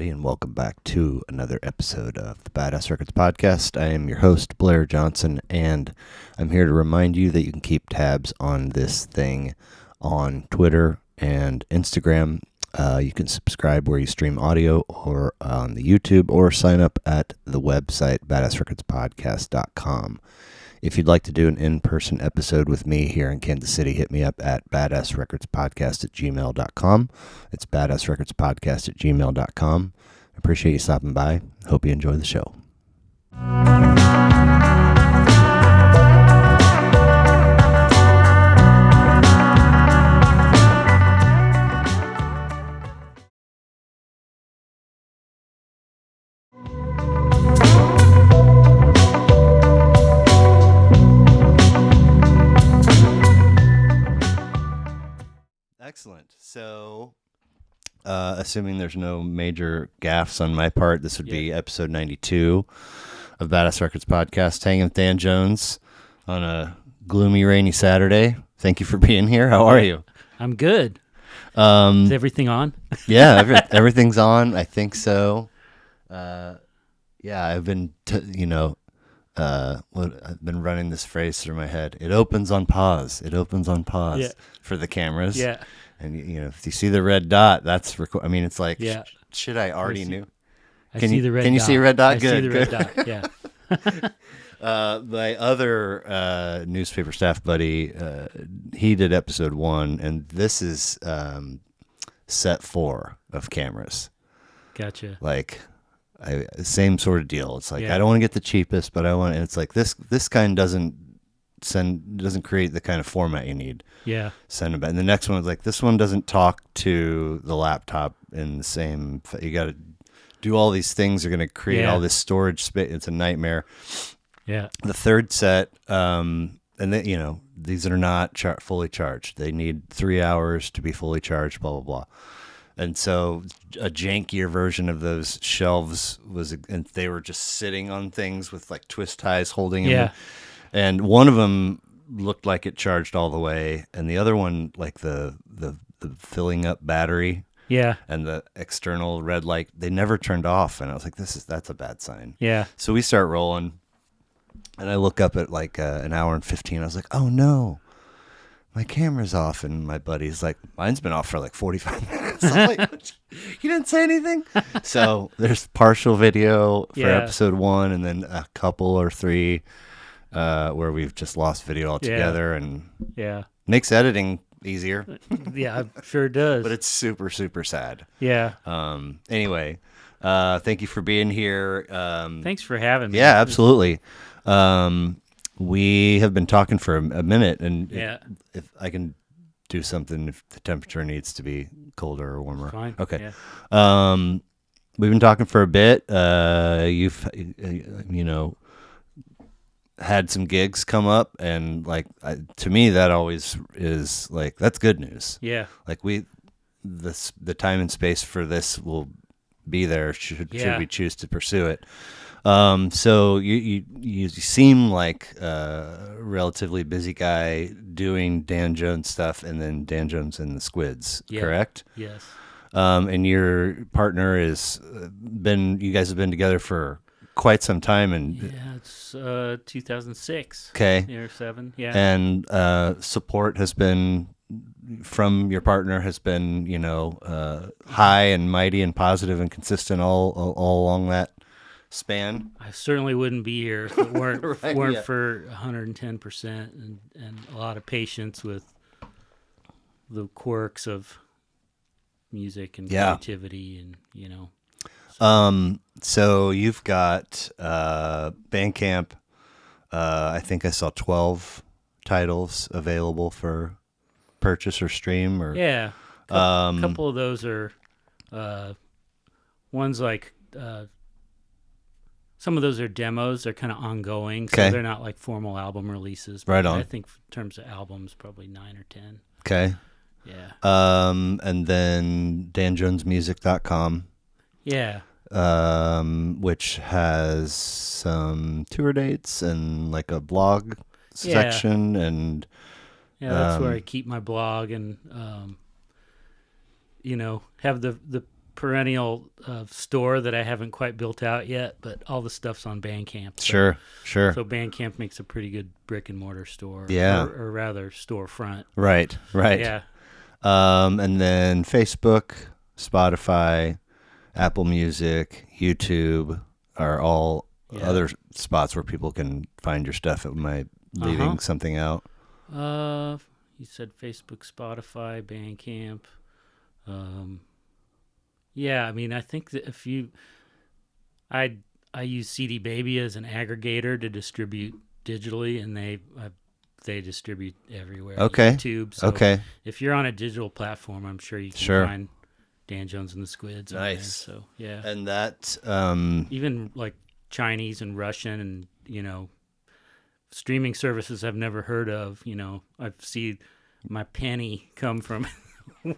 everybody, and welcome back to another episode of the Badass Records Podcast. I am your host, Blair Johnson, and I'm here to remind you that you can keep tabs on this thing on Twitter and Instagram. You can subscribe where you stream audio or on the YouTube, or sign up at the website, badassrecordspodcast.com. If you'd like to do an in-person episode with me here in Kansas City, hit me up at badassrecordspodcast@gmail.com. It's badassrecordspodcast@gmail.com. I appreciate you stopping by. Hope you enjoy the show. Excellent. So, assuming there's no major gaffes on my part, this would be episode 92 of Badass Records Podcast. Hanging with Dan Jones on a gloomy, rainy Saturday. Thank you for being here. How are you? I'm good. Is everything on? Yeah, everything's on. I think so. I've been, I've been running this phrase through my head. It opens on pause. It opens on pause for the cameras. Yeah. And, if you see the red dot, that's it's like, shit, I already knew. Can you see a red dot? I Good. see the red dot, yeah. My other newspaper staff buddy, he did episode 1, and this is set 4 of cameras. Gotcha. Like, same sort of deal. It's like, I don't want to get the cheapest, but I want, and it's like this kind doesn't create the kind of format you need. Yeah. Send it back. And the next one was like, this one doesn't talk to the laptop in the same, you got to do all these things. They're going to create all this storage space. It's a nightmare. Yeah. The third set, and then, these are not fully charged. They need 3 hours to be fully charged, blah, blah, blah. And so a jankier version of those shelves and they were just sitting on things with like twist ties holding them. Yeah. And one of them looked like it charged all the way, and the other one, like the filling up battery, and the external red light, they never turned off. And I was like, that's a bad sign. Yeah. So we start rolling, and I look up at like an hour and 15. I was like, oh no, my camera's off. And my buddy's like, mine's been off for like 45 minutes. I'm like, you didn't say anything? So there's partial video for episode 1, and then a couple or 3 where we've just lost video altogether, and makes editing easier. Yeah, I'm sure it does. But it's super, super sad. Yeah. Anyway, thank you for being here. Thanks for having me. Yeah, absolutely. We have been talking for a minute, and if I can do something if the temperature needs to be colder or warmer. Fine. Okay. Yeah. We've been talking for a bit. You've had some gigs come up, and like to me that always is like, that's good news. Yeah. Like the time and space for this will be there should we choose to pursue it. So you seem like a relatively busy guy doing Dan Jones stuff, and then Dan Jones and the Squids, correct? Yes. And your partner you guys have been together for quite some time, and it's 2006. Okay. Or 7. Yeah. And support has been from your partner has been high and mighty and positive and consistent all along that span. I certainly wouldn't be here if it weren't for 110% and a lot of patience with the quirks of music and creativity and So you've got Bandcamp. I think I saw 12 titles available for purchase or stream. Or a couple of those are ones like some of those are demos. They're kind of ongoing, so they're not like formal album releases. Right on. I think in terms of albums, probably 9 or 10. Okay. Yeah. And then danjonesmusic.com. Yeah. Which has some tour dates and like a blog section, and that's where I keep my blog and have the perennial store that I haven't quite built out yet, but all the stuff's on Bandcamp. Sure. So Bandcamp makes a pretty good brick and mortar store. Yeah. Or rather, storefront. Right. Yeah. And then Facebook, Spotify, Apple Music, YouTube are all other spots where people can find your stuff. Am I leaving something out? You said Facebook, Spotify, Bandcamp. Yeah, I mean, I think that if you, I use CD Baby as an aggregator to distribute digitally, and they distribute everywhere. Okay. YouTube. So okay. if you're on a digital platform, I'm sure you can find Dan Jones and the Squids. Nice. So yeah. And that even like Chinese and Russian and streaming services I've never heard of. I've seen my penny come from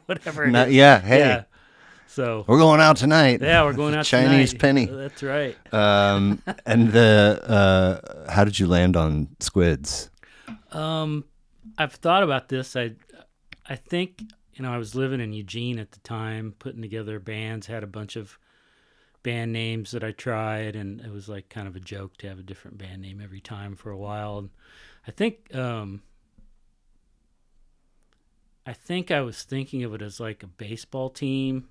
whatever. It is. Yeah. Hey. Yeah. So we're going out tonight. Yeah, we're going out Chinese tonight. penny. That's right. And how did you land on Squids? I've thought about this. I think I was living in Eugene at the time, putting together bands, had a bunch of band names that I tried, and it was like kind of a joke to have a different band name every time for a while. And I think I was thinking of it as like a baseball team.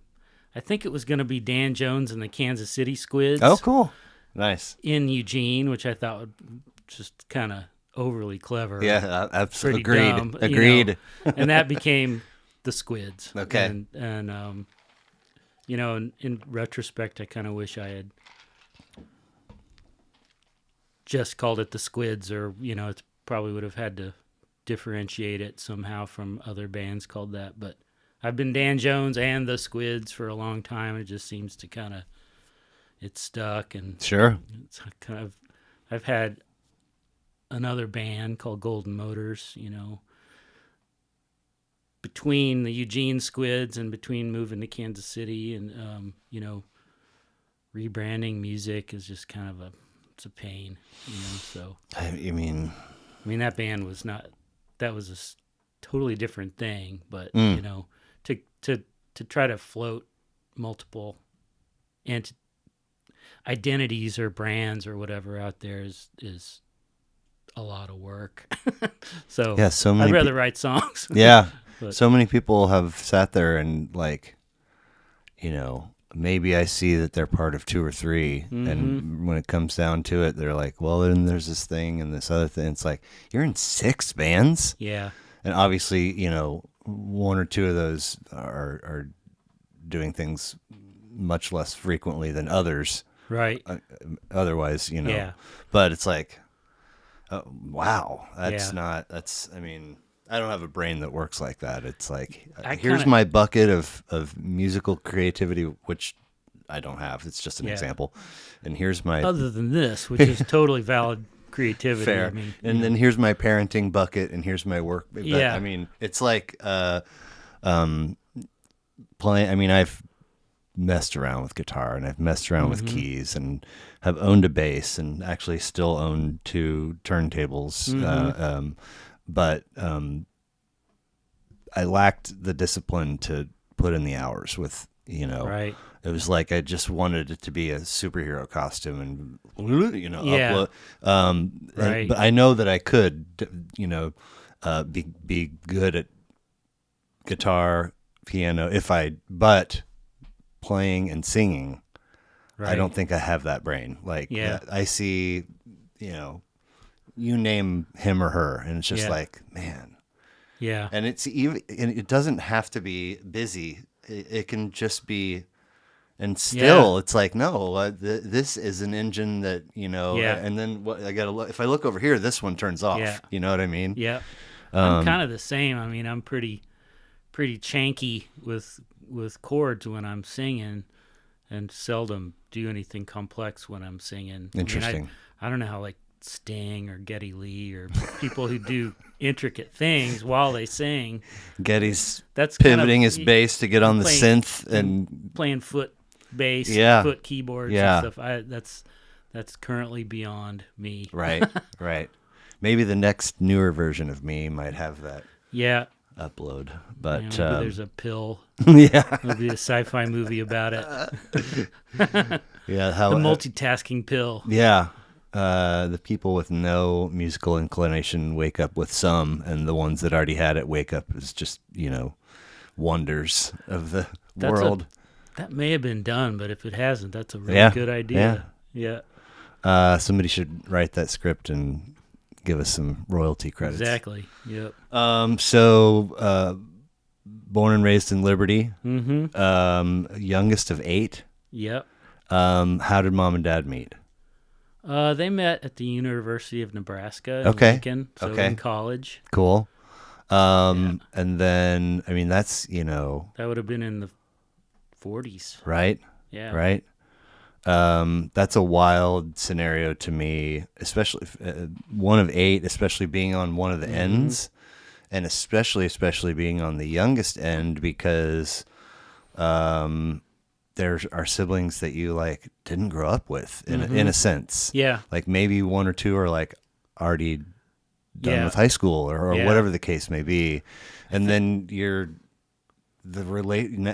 I think it was going to be Dan Jones and the Kansas City Squids. Oh, cool. Nice. In Eugene, which I thought would just kind of overly clever. Yeah, absolutely. Agreed. Agreed. And that became the Squids. Okay. And in retrospect, I kind of wish I had just called it the Squids, or, it probably would have had to differentiate it somehow from other bands called that. But I've been Dan Jones and the Squids for a long time. It just seems to kind of, it's stuck. And sure. It's kind of, I've had another band called Golden Motors, between the Eugene Squids and between moving to Kansas City and, rebranding music is just kind of it's a pain, so. I mean, that band was that was a totally different thing, but, to try to float multiple identities or brands or whatever out there is a lot of work. So yeah, so many I'd rather write songs. Yeah. But so many people have sat there and maybe I see that they're part of two or three. Mm-hmm. And when it comes down to it, they're like, well, then there's this thing and this other thing. It's like, you're in 6 bands? Yeah. And obviously, one or two of those are doing things much less frequently than others. Right. Otherwise, Yeah. But it's like, wow, I don't have a brain that works like that. It's like, here's my bucket of musical creativity, which I don't have. It's just an example. And here's my... Other than this, which is totally valid creativity. Fair. And then here's my parenting bucket, and here's my work. But, yeah. It's like playing... I've messed around with guitar, and I've messed around with keys, and have owned a bass, and actually still own 2 turntables. But I lacked the discipline to put in the hours with, Right. It was like I just wanted it to be a superhero costume and, Yeah. upload. Right. But I know that I could, be good at guitar, piano, but playing and singing, right. I don't think I have that brain. Like, I see, you name him or her, and it's just like, man. Yeah. And it doesn't have to be busy. It can just be, and still it's like, no, this is an engine that, and then what I got to look, if I look over here, this one turns off. Yeah. You know what I mean? Yeah. I'm kind of the same. I'm pretty chanky with chords when I'm singing, and seldom do anything complex when I'm singing. Interesting. I don't know how Sting or Geddy Lee or people who do intricate things while they sing. Geddy's pivoting his bass to get on the synth and playing foot bass, foot keyboards and stuff. That's currently beyond me. Right. Maybe the next newer version of me might have that. Yeah. upload. But maybe there's a pill. Yeah, There'll be a sci-fi movie about it. Yeah, the multitasking pill. Yeah. The people with no musical inclination wake up with some, and the ones that already had it wake up as just, wonders of the world. That may have been done, but if it hasn't, that's a really good idea. Yeah. Somebody should write that script and give us some royalty credits. Exactly. Yep. So, born and raised in Liberty. Mm-hmm. Youngest of 8. Yep. How did mom and dad meet? They met at the University of Nebraska in Okay. Lincoln, so in college. Cool. And then, I mean, that's, that would have been in the 40s. Right? Yeah. Right? That's a wild scenario to me, especially one of 8, especially being on one of the ends, and especially being on the youngest end, because there are siblings that you didn't grow up with in a sense. Yeah. Like maybe 1 or 2 are already done with high school or whatever the case may be. And then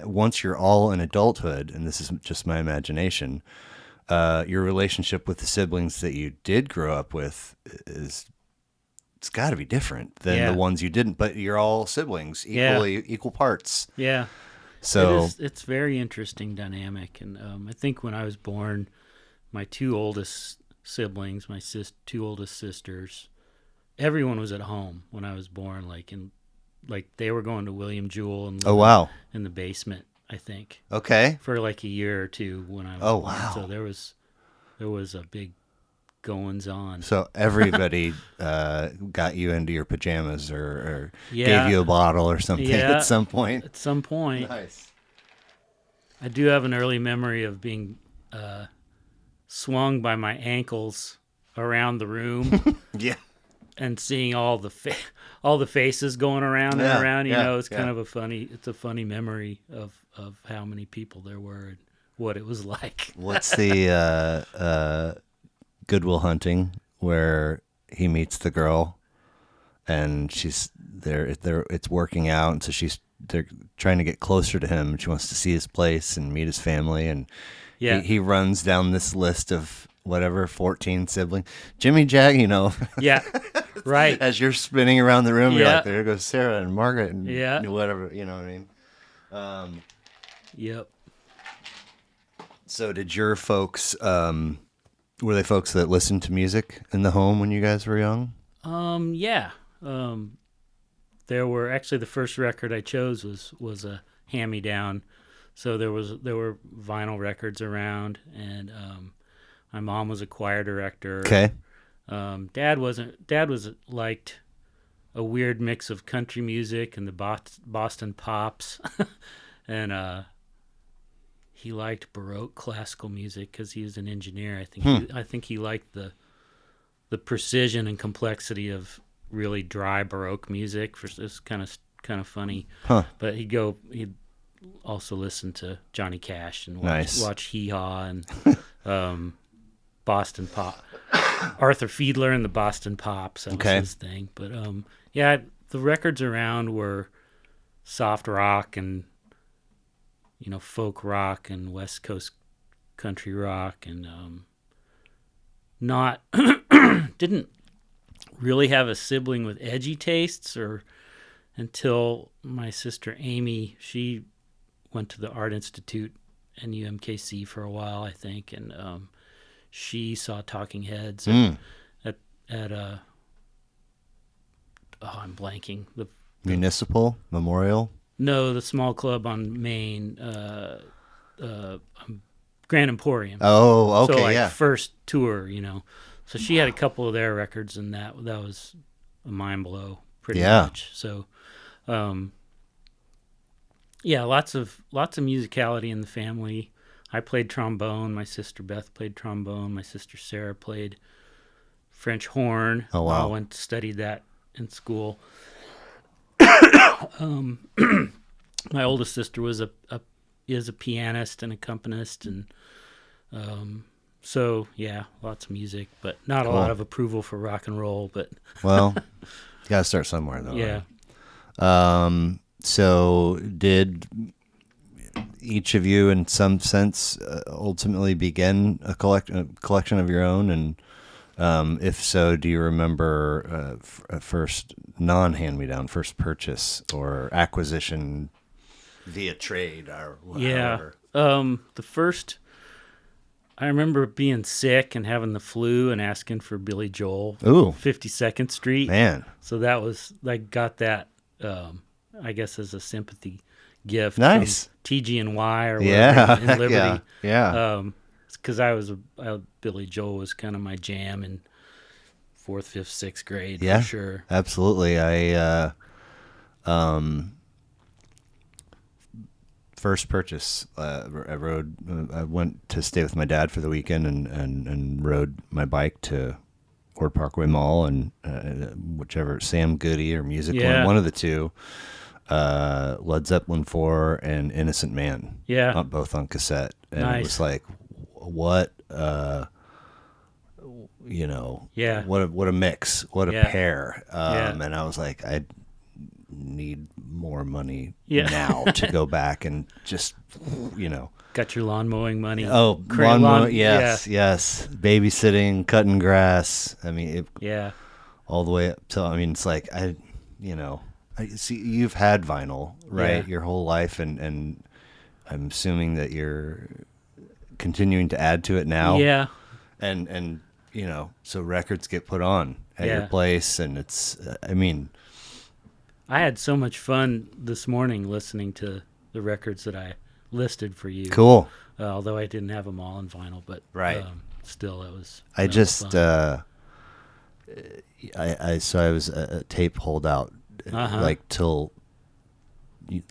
once you're all in adulthood, and this is just my imagination, your relationship with the siblings that you did grow up with it's got to be different than the ones you didn't, but you're all siblings, equal parts. Yeah. So it's very interesting dynamic. And I think when I was born, my 2 oldest siblings, my 2 oldest sisters, everyone was at home when I was born, they were going to William Jewell and in the basement, I think. Okay. For a year or 2 when I was born. Wow. So there was a big goings on. So everybody got you into your pajamas or gave you a bottle or something at some point. At some point. Nice. I do have an early memory of being swung by my ankles around the room. Yeah. And seeing all the faces going around and around, it's kind of a funny memory of how many people there were and what it was like. What's the Good Will Hunting where he meets the girl and she's there, it's working out, and so they're trying to get closer to him. She wants to see his place and meet his family, and he runs down this list of 14 siblings. Jimmy Jag, Yeah, right. As you're spinning around the room, you're like, there goes Sarah and Margaret and whatever, you know what I mean? Yep. So did your folks, were they folks that listened to music in the home when you guys were young? Yeah. There were actually, the first record I chose was a hand-me-down. So there were vinyl records around, and my mom was a choir director. Okay. Dad liked a weird mix of country music and the Boston pops, and he liked Baroque classical music because he was an engineer. I think he liked the precision and complexity of really dry Baroque music. It's kind of funny. Huh. But he'd also listen to Johnny Cash and watch Hee Haw and Boston Pop. Arthur Fiedler and the Boston Pops. That was his thing. But the records around were soft rock and folk rock and West Coast country rock, and not didn't really have a sibling with edgy tastes until my sister Amy. She went to the Art Institute and UMKC for a while, I think, and she saw Talking Heads at I'm blanking, the Municipal Memorial. No, the small club on Main, Grand Emporium. Oh, okay, so first tour, So she had a couple of their records, and that was a mind blow, pretty much. So, lots of musicality in the family. I played trombone. My sister Beth played trombone. My sister Sarah played French horn. Oh, wow. I went to study that in school. My oldest sister is a pianist and accompanist, and lots of music, but not a lot of approval for rock and roll. But well, you gotta start somewhere, though. Yeah. So did each of you, in some sense, ultimately begin a collection of your own? And if so, do you remember first non-hand-me-down, first purchase or acquisition via trade or whatever? The first, I remember being sick and having the flu and asking for Billy Joel, 52nd Street. Man. So that was, I got that, I guess, as a sympathy gift. Nice. From TG&Y or whatever in Liberty. Yeah. Because Billy Joel was kind of my jam in 4th, 5th, 6th grade, for sure. Absolutely. First purchase, I went to stay with my dad for the weekend and rode my bike to Ord Parkway Mall and whichever, Sam Goody or Music one of the two, Led Zeppelin 4 and Innocent Man, both on cassette. And It was like, what what a mix, what a pair. And I was like, I need more money now to go back and just, Got your lawn mowing money. Oh, lawn mowing, yes. Babysitting, cutting grass. I mean, all the way up till, it's like, I see you've had vinyl, right? Your whole life. And I'm assuming that you're continuing to add to it now. Yeah. And so records get put on at your place, and it's, I had so much fun this morning listening to the records that I listed for you. Cool. Although I didn't have them all in vinyl, but still, it was. I just fun. I was a tape holdout like till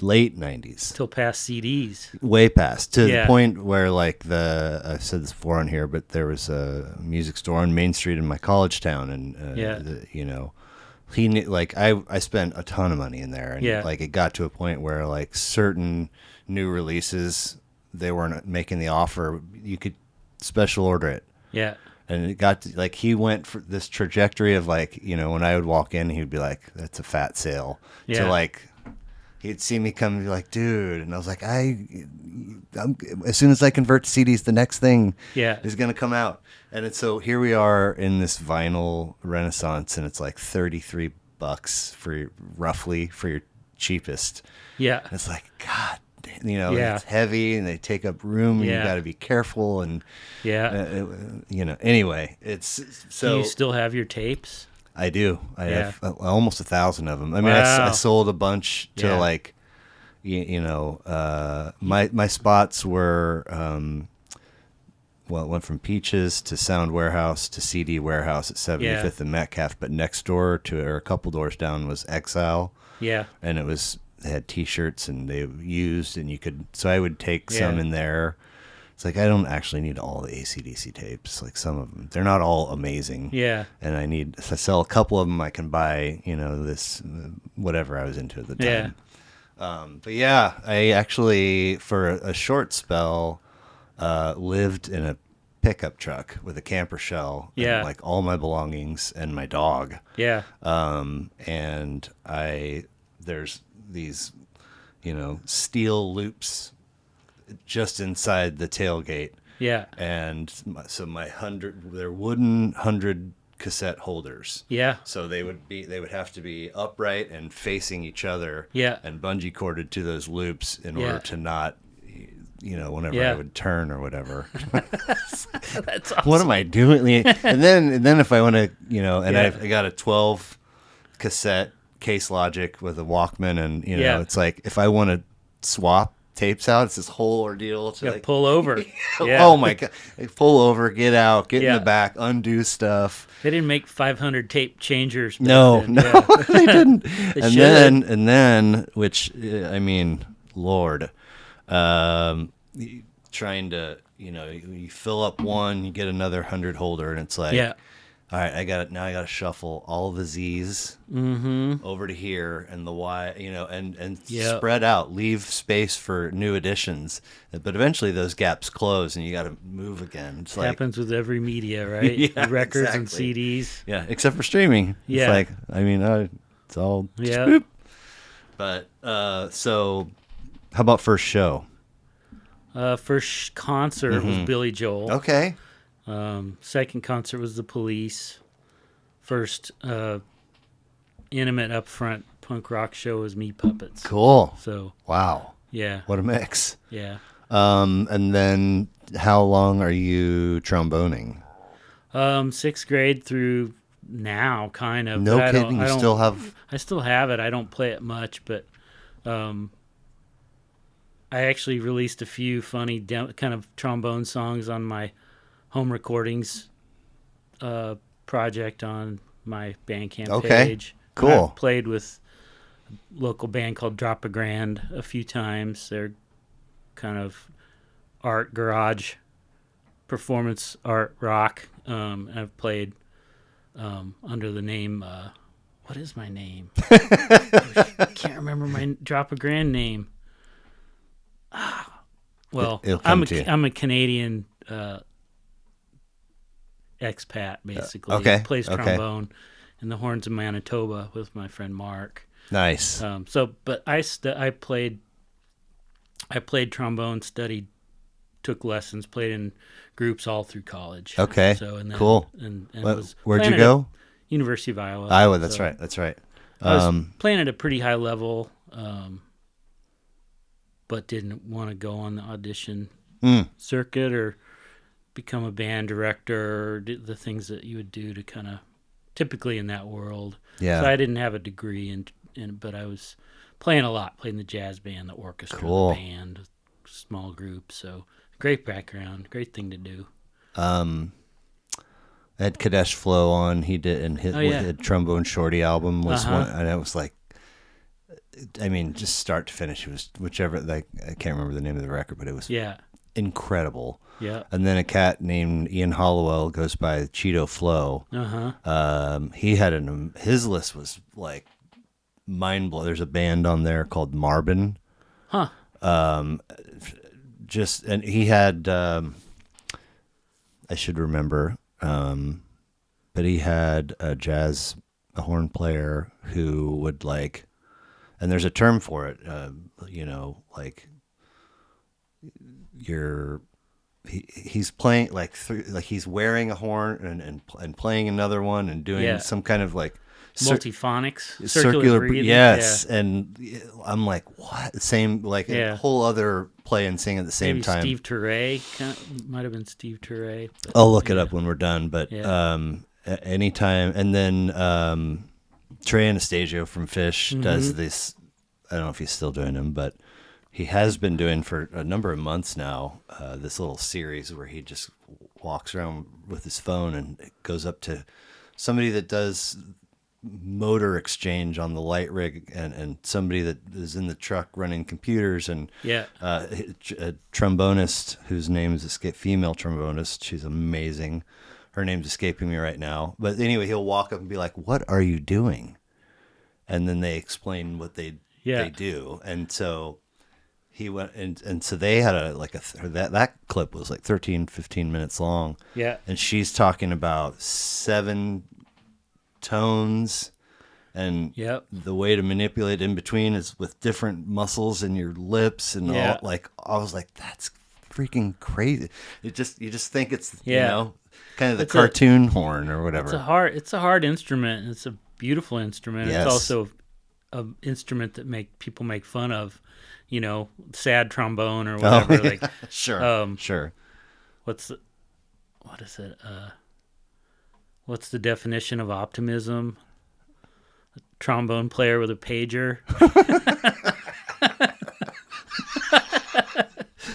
late 90s, till past CDs, way past, to the point where, like, I've said this before on here, but there was a music store on Main Street in my college town, and he knew, like, I spent a ton of money in there, and like, it got to a point where, like, certain new releases, they weren't making the offer, you could special order it. And it got to, like, he went for this trajectory of, like, when I would walk in, he'd be like, that's a fat sale, to, like, he'd see me come and be like, dude, and I was like, I'm, as soon as I convert to CDs, the next thing is going to come out. And so here we are in this vinyl renaissance, and it's like $33 roughly for your cheapest. And it's like, God, it's heavy, and they take up room, and you got to be careful, and anyway, it's so. Do you still have your tapes? I do. I have almost 1,000 of them. I mean, I sold a bunch to like, my spots were, it went from Peaches to Sound Warehouse to CD Warehouse at 75th and Metcalf, but next door to, or a couple doors down, was Exile. And they had T-shirts, and they used, and you could, so I would take some in there. It's like, I don't actually need all the AC/DC tapes. Like, some of them, they're not all amazing. And if I sell a couple of them, I can buy, this, whatever I was into at the time. But I actually, for a short spell, lived in a pickup truck with a camper shell, and, like, all my belongings and my dog. And there's these, steel loops just inside the tailgate. And so they're wooden 100 cassette holders. So they would have to be upright and facing each other. And bungee corded to those loops in order to not, whenever I would turn or whatever. That's awesome. What am I doing? And then if I want to, I got a 12 cassette Case Logic with a Walkman, and it's like, if I want to swap tapes out, it's this whole ordeal to, like, pull over. Oh my God, pull over, get out, get in the back, undo stuff. They didn't make 500 tape changers. No, they didn't. They and then, which, Lord, trying to, you fill up one, you get another 100 holder, and it's like, all right, I got to shuffle all the Z's over to here, and the Y, and spread out, leave space for new additions. But eventually those gaps close, and you got to move again. It's like, happens with every media, right? Records and CDs. Yeah, except for streaming. It's like, it's all boop. But so, how about first show? First concert was Billy Joel. Okay. Second concert was the Police. First intimate upfront punk rock show was Meat Puppets. Cool. So wow. Yeah. What a mix. Yeah. And then how long are you tromboning? 6th grade through now, kind of. No but kidding. You still have? I still have it. I don't play it much, but I actually released a few funny kind of trombone songs on my home recordings project on my Bandcamp page. Cool. I've played with a local band called Drop a Grand a few times. They're kind of art garage, performance art rock. I've played under the name, what is my name? I can't remember my Drop a Grand name. Well, I'm a Canadian expat, basically. Okay. Plays trombone in the Horns of Manitoba with my friend Mark. Nice. But I played trombone, studied, took lessons, played in groups all through college. Okay. Cool. And where'd you go? University of Iowa. Iowa. That's right. I was playing at a pretty high level, but didn't want to go on the audition circuit or become a band director or the things that you would do to kind of typically in that world. Yeah. So I didn't have a degree but I was playing a lot, playing the jazz band, the orchestra, the band, small group. So great background, great thing to do. Had Kadesh Flow on. He did, and his Trombone Shorty album was one, and it was like, I mean, just start to finish. It was whichever. Like I can't remember the name of the record, but it was incredible. Yeah. And then a cat named Ian Hollowell goes by Cheeto Flow. He had his list was like mind blowing. There's a band on there called Marbin. Huh. And he had I should remember, but he had a horn player who would like, and there's a term for it, like he's playing like he's wearing a horn and playing another one and doing some kind of like multiphonics, circular breathing. Yes. And I'm like, what? Same, like a whole other play and sing at the same time. Steve Turre might have been Steve Turre. I'll look it up when we're done, but anytime. And then Trey Anastasio from Fish does this. I don't know if he's still doing them, but he has been doing for a number of months now this little series where he just walks around with his phone and goes up to somebody that does motor exchange on the light rig and somebody that is in the truck running computers and a trombonist whose name is female trombonist. She's amazing. Her name's escaping me right now. But anyway, he'll walk up and be like, "What are you doing?" And then they explain what they do. And so he went and so they had that clip was like 13-15 minutes long. Yeah. And she's talking about 7 tones and the way to manipulate in between is with different muscles in your lips and all. Like I was like, that's freaking crazy. You just think it's kind of the cartoon horn or whatever. It's a hard instrument. It's a beautiful instrument. Yes. It's also an instrument that people make fun of, sad trombone or whatever. Oh, yeah. Like sure. What is it? What's the definition of optimism? A trombone player with a pager.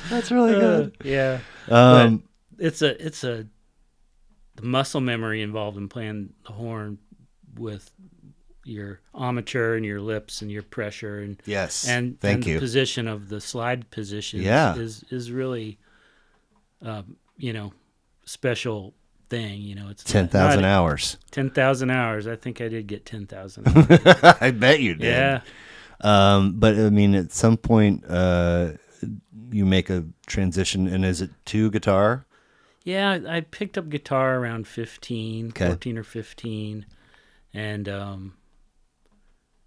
That's really good. Yeah. It's the muscle memory involved in playing the horn with your armature and your lips and your pressure and the position of the slide position is really special thing. It's 10,000 hours. 10,000 hours. I think I did get 10,000 hours. I bet you did. Yeah. But I mean, at some point, you make a transition, and is it to guitar? Yeah, I picked up guitar around 14 or 15, and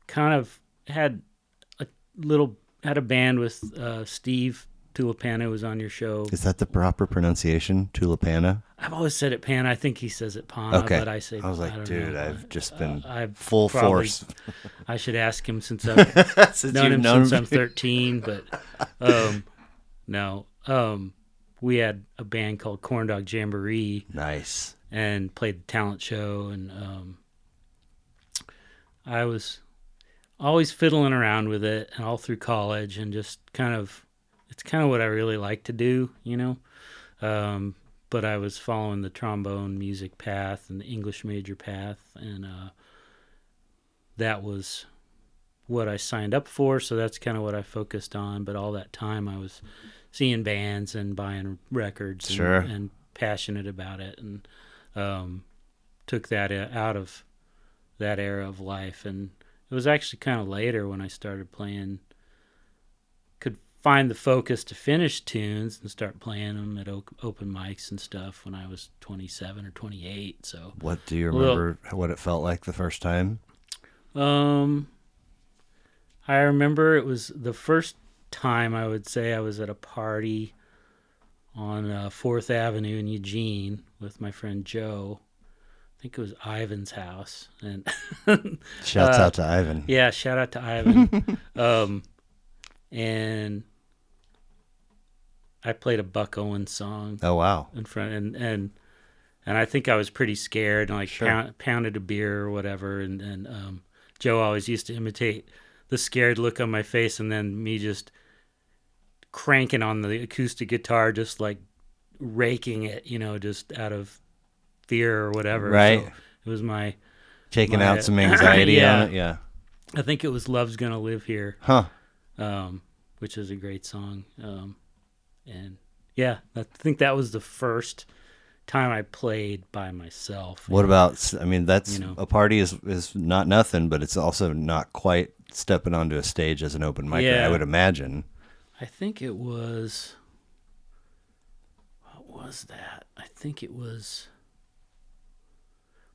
kind of had had a band with Steve Tulipana, who was on your show. Is that the proper pronunciation? Tulipana? I've always said it Pana. I think he says it Pana, Okay. but I say. I was like, dude, know. I've just been full force. I should ask him since I've known him since I'm 13. But no, we had a band called Corn Dog Jamboree. Nice. And played the talent show, and I was always fiddling around with it, and all through college, and just it's kind of what I really like to do, but I was following the trombone music path and the English major path, and that was what I signed up for, so that's kind of what I focused on. But all that time I was seeing bands and buying records and passionate about it, and took that out of that era of life. And it was actually kind of later when I started playing, could find the focus to finish tunes and start playing them at open mics and stuff when I was 27 or 28. So what do you remember what it felt like the first time? I remember it was the first time, I would say, I was at a party on 4th Avenue in Eugene with my friend Joe. I think it was Ivan's house. And shouts out to Ivan. Yeah, shout out to Ivan. And I played a Buck Owens song. Oh, wow. In front, and I think I was pretty scared, and pounded a beer or whatever. And Joe always used to imitate the scared look on my face, and then me just cranking on the acoustic guitar, just like raking it, just out of fear or whatever. Right. So it was my taking out some anxiety on it. Yeah. I think it was Love's Gonna Live Here. Huh. Which is a great song. And yeah, I think that was the first time I played by myself. What about, I mean, that's a party is not nothing, but it's also not quite stepping onto a stage as an open mic, I would imagine. I think it was, what was that? I think it was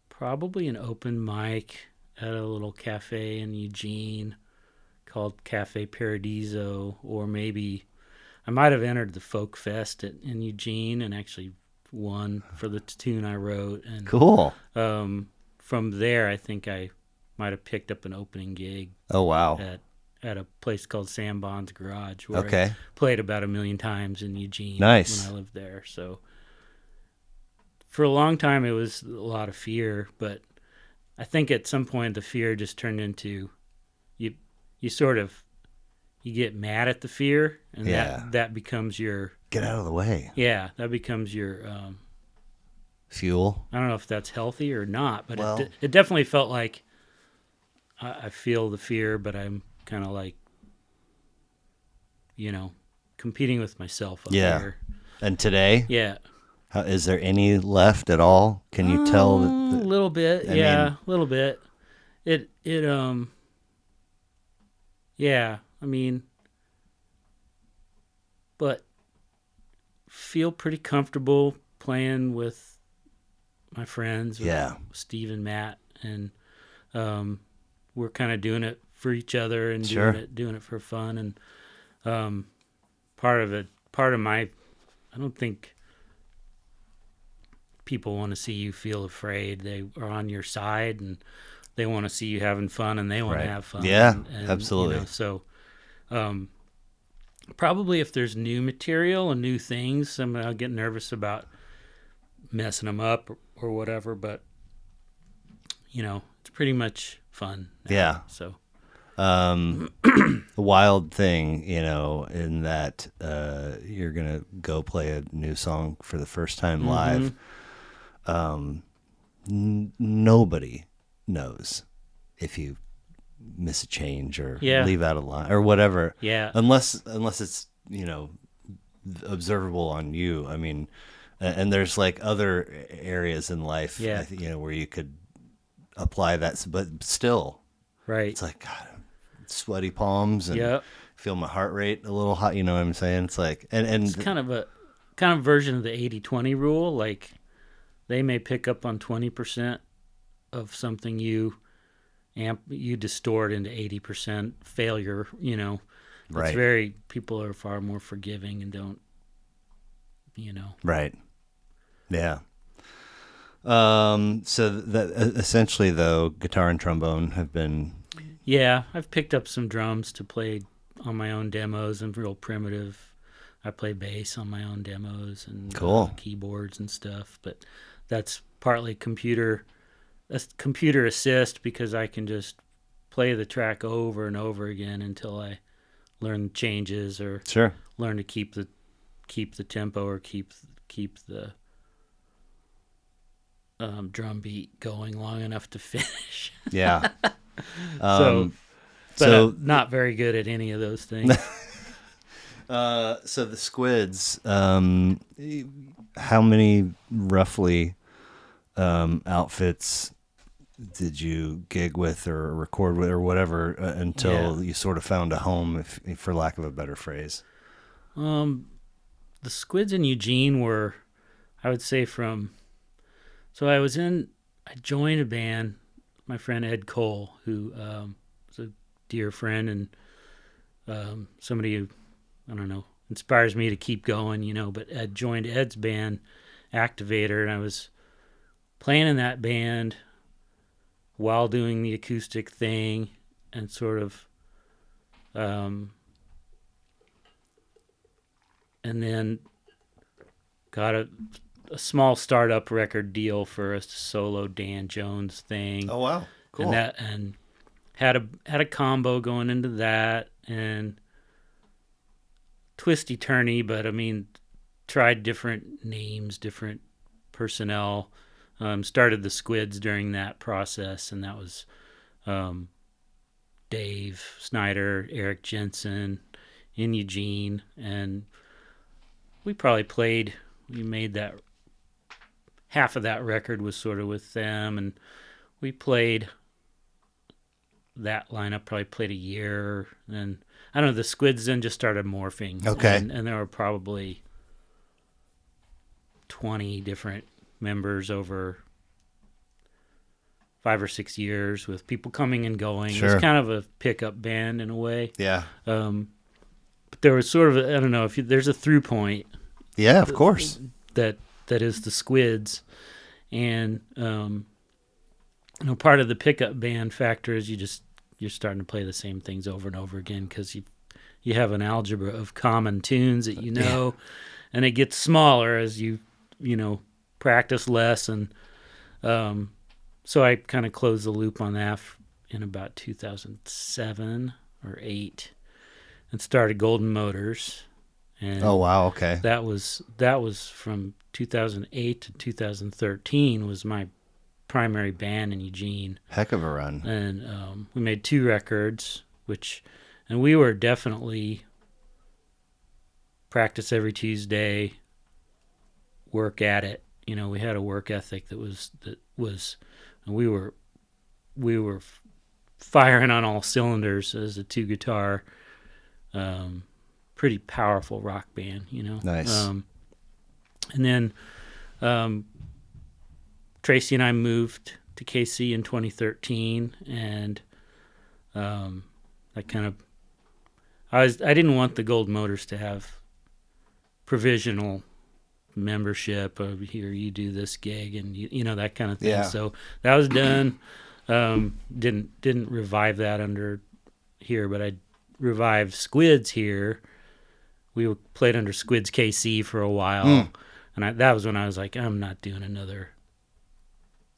probably an open mic at a little cafe in Eugene called Cafe Paradiso, or maybe I might have entered the Folk Fest in Eugene and actually won for the tune I wrote. And cool. From there, I think I might have picked up an opening gig. Oh, wow. At a place called Sam Bond's Garage, where I played about 1 million times in Eugene. Nice. When I lived there. So for a long time, it was a lot of fear, but I think at some point the fear just turned into you get mad at the fear, and that becomes your get out of the way. Yeah, that becomes your fuel. I don't know if that's healthy or not, but it definitely felt like I feel the fear, but I'm kind of like, competing with myself up here. And today? Yeah. Is there any left at all? Can you tell that? A little bit. A little bit. But feel pretty comfortable playing with my friends, with Steve and Matt, and we're kind of doing it for each other and doing it for fun. And part of my, I don't think people want to see you feel afraid. They are on your side, and they want to see you having fun, and they want to have fun. Yeah, and absolutely. So probably if there's new material and new things, I'll get nervous about messing them up or whatever, but it's pretty much fun now, yeah. So a wild thing, in that you're gonna go play a new song for the first time live. Nobody knows if you miss a change or leave out a line or whatever. Yeah. Unless it's observable on you. I mean, and there's like other areas in life, where you could apply that, but still, right? It's like, God, sweaty palms and feel my heart rate a little hot. You know what I'm saying? It's like, and it's kind of version of the 80-20 rule. Like they may pick up on 20% of something you you distort into 80% failure. Right. It's very, people are far more forgiving and don't, Right. Yeah. So that essentially, though, guitar and trombone have been. Yeah, I've picked up some drums to play on my own demos and real primitive. I play bass on my own demos and Cool. Keyboards and stuff, but that's partly computer assist because I can just play the track over and over again until I learn changes or Sure. learn to keep the tempo or keep the drum beat going long enough to finish. Yeah. So I'm not very good at any of those things. So the Squids, how many roughly outfits did you gig with or record with or whatever until you sort of found a home, if for lack of a better phrase? The Squids in Eugene were, I would say, so I joined a band, my friend Ed Cole, who was a dear friend and somebody who, I don't know, inspires me to keep going, but Ed joined Ed's band, Activator, and I was playing in that band while doing the acoustic thing and sort of, and then got a small startup record deal for a solo Dan Jones thing. Oh wow, cool! And had a combo going into that and twisty turny, but I mean, tried different names, different personnel. Started the Squids during that process, and that was Dave Snyder, Eric Jensen in Eugene, and we made that. Half of that record was sort of with them, and we played that lineup, probably played a year, and I don't know, the Squids then just started morphing. Okay. And there were probably 20 different members over 5 or 6 years with people coming and going. Sure. It was kind of a pickup band in a way. Yeah. But there was sort of, I don't know, there's a through point. Yeah, of course. That is the Squids. And, part of the pickup band factor is you're starting to play the same things over and over again because you have an algebra of common tunes that and it gets smaller as you practice less. And so I kind of closed the loop on that in about 2007 or 8 and started Golden Motors. And oh wow, okay. That was from 2008 to 2013 was my primary band in Eugene. Heck of a run. And we made 2 records, and we were definitely practice every Tuesday, work at it. We had a work ethic that was, and we were firing on all cylinders as a 2 guitar, pretty powerful rock band, Nice. And then Tracy and I moved to KC in 2013, and I didn't want the Gold Motors to have provisional membership of here you do this gig and that kind of thing. Yeah. So that was done. Didn't revive that under here, but I revived Squids here. We played under Squids KC for a while, and that was when I was like, I'm not doing another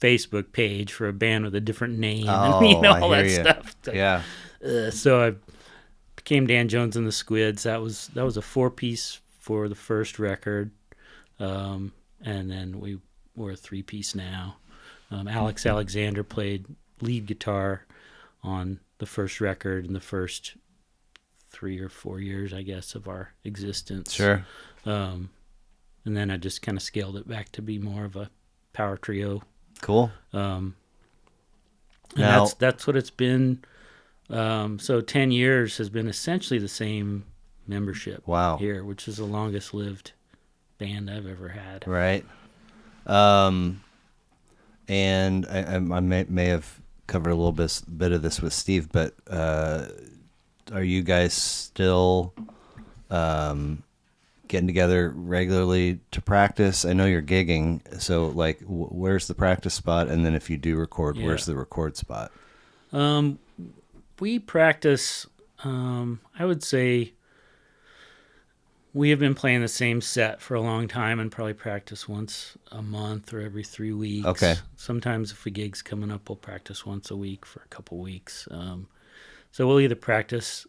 Facebook page for a band with a different name and all that stuff. Yeah. So I became Dan Jones and the Squids. That was a 4-piece for the first record, and then we were a 3-piece now. Alex Alexander played lead guitar on the first record in the first 3 or 4 years, I guess, of our existence. Sure. And then I just kind of scaled it back to be more of a power trio. Cool. And now, that's what it's been. So 10 years has been essentially the same membership. Wow. Here, which is the longest lived band I've ever had. Right. And I may have covered a little bit of this with Steve, but are you guys still getting together regularly to practice? I know you're gigging, so like, where's the practice spot? And then if you do record, where's the record spot? We practice, I would say we have been playing the same set for a long time and probably practice once a month or every 3 weeks. Okay. Sometimes if a gig's coming up, we'll practice once a week for a couple weeks. So we'll either practice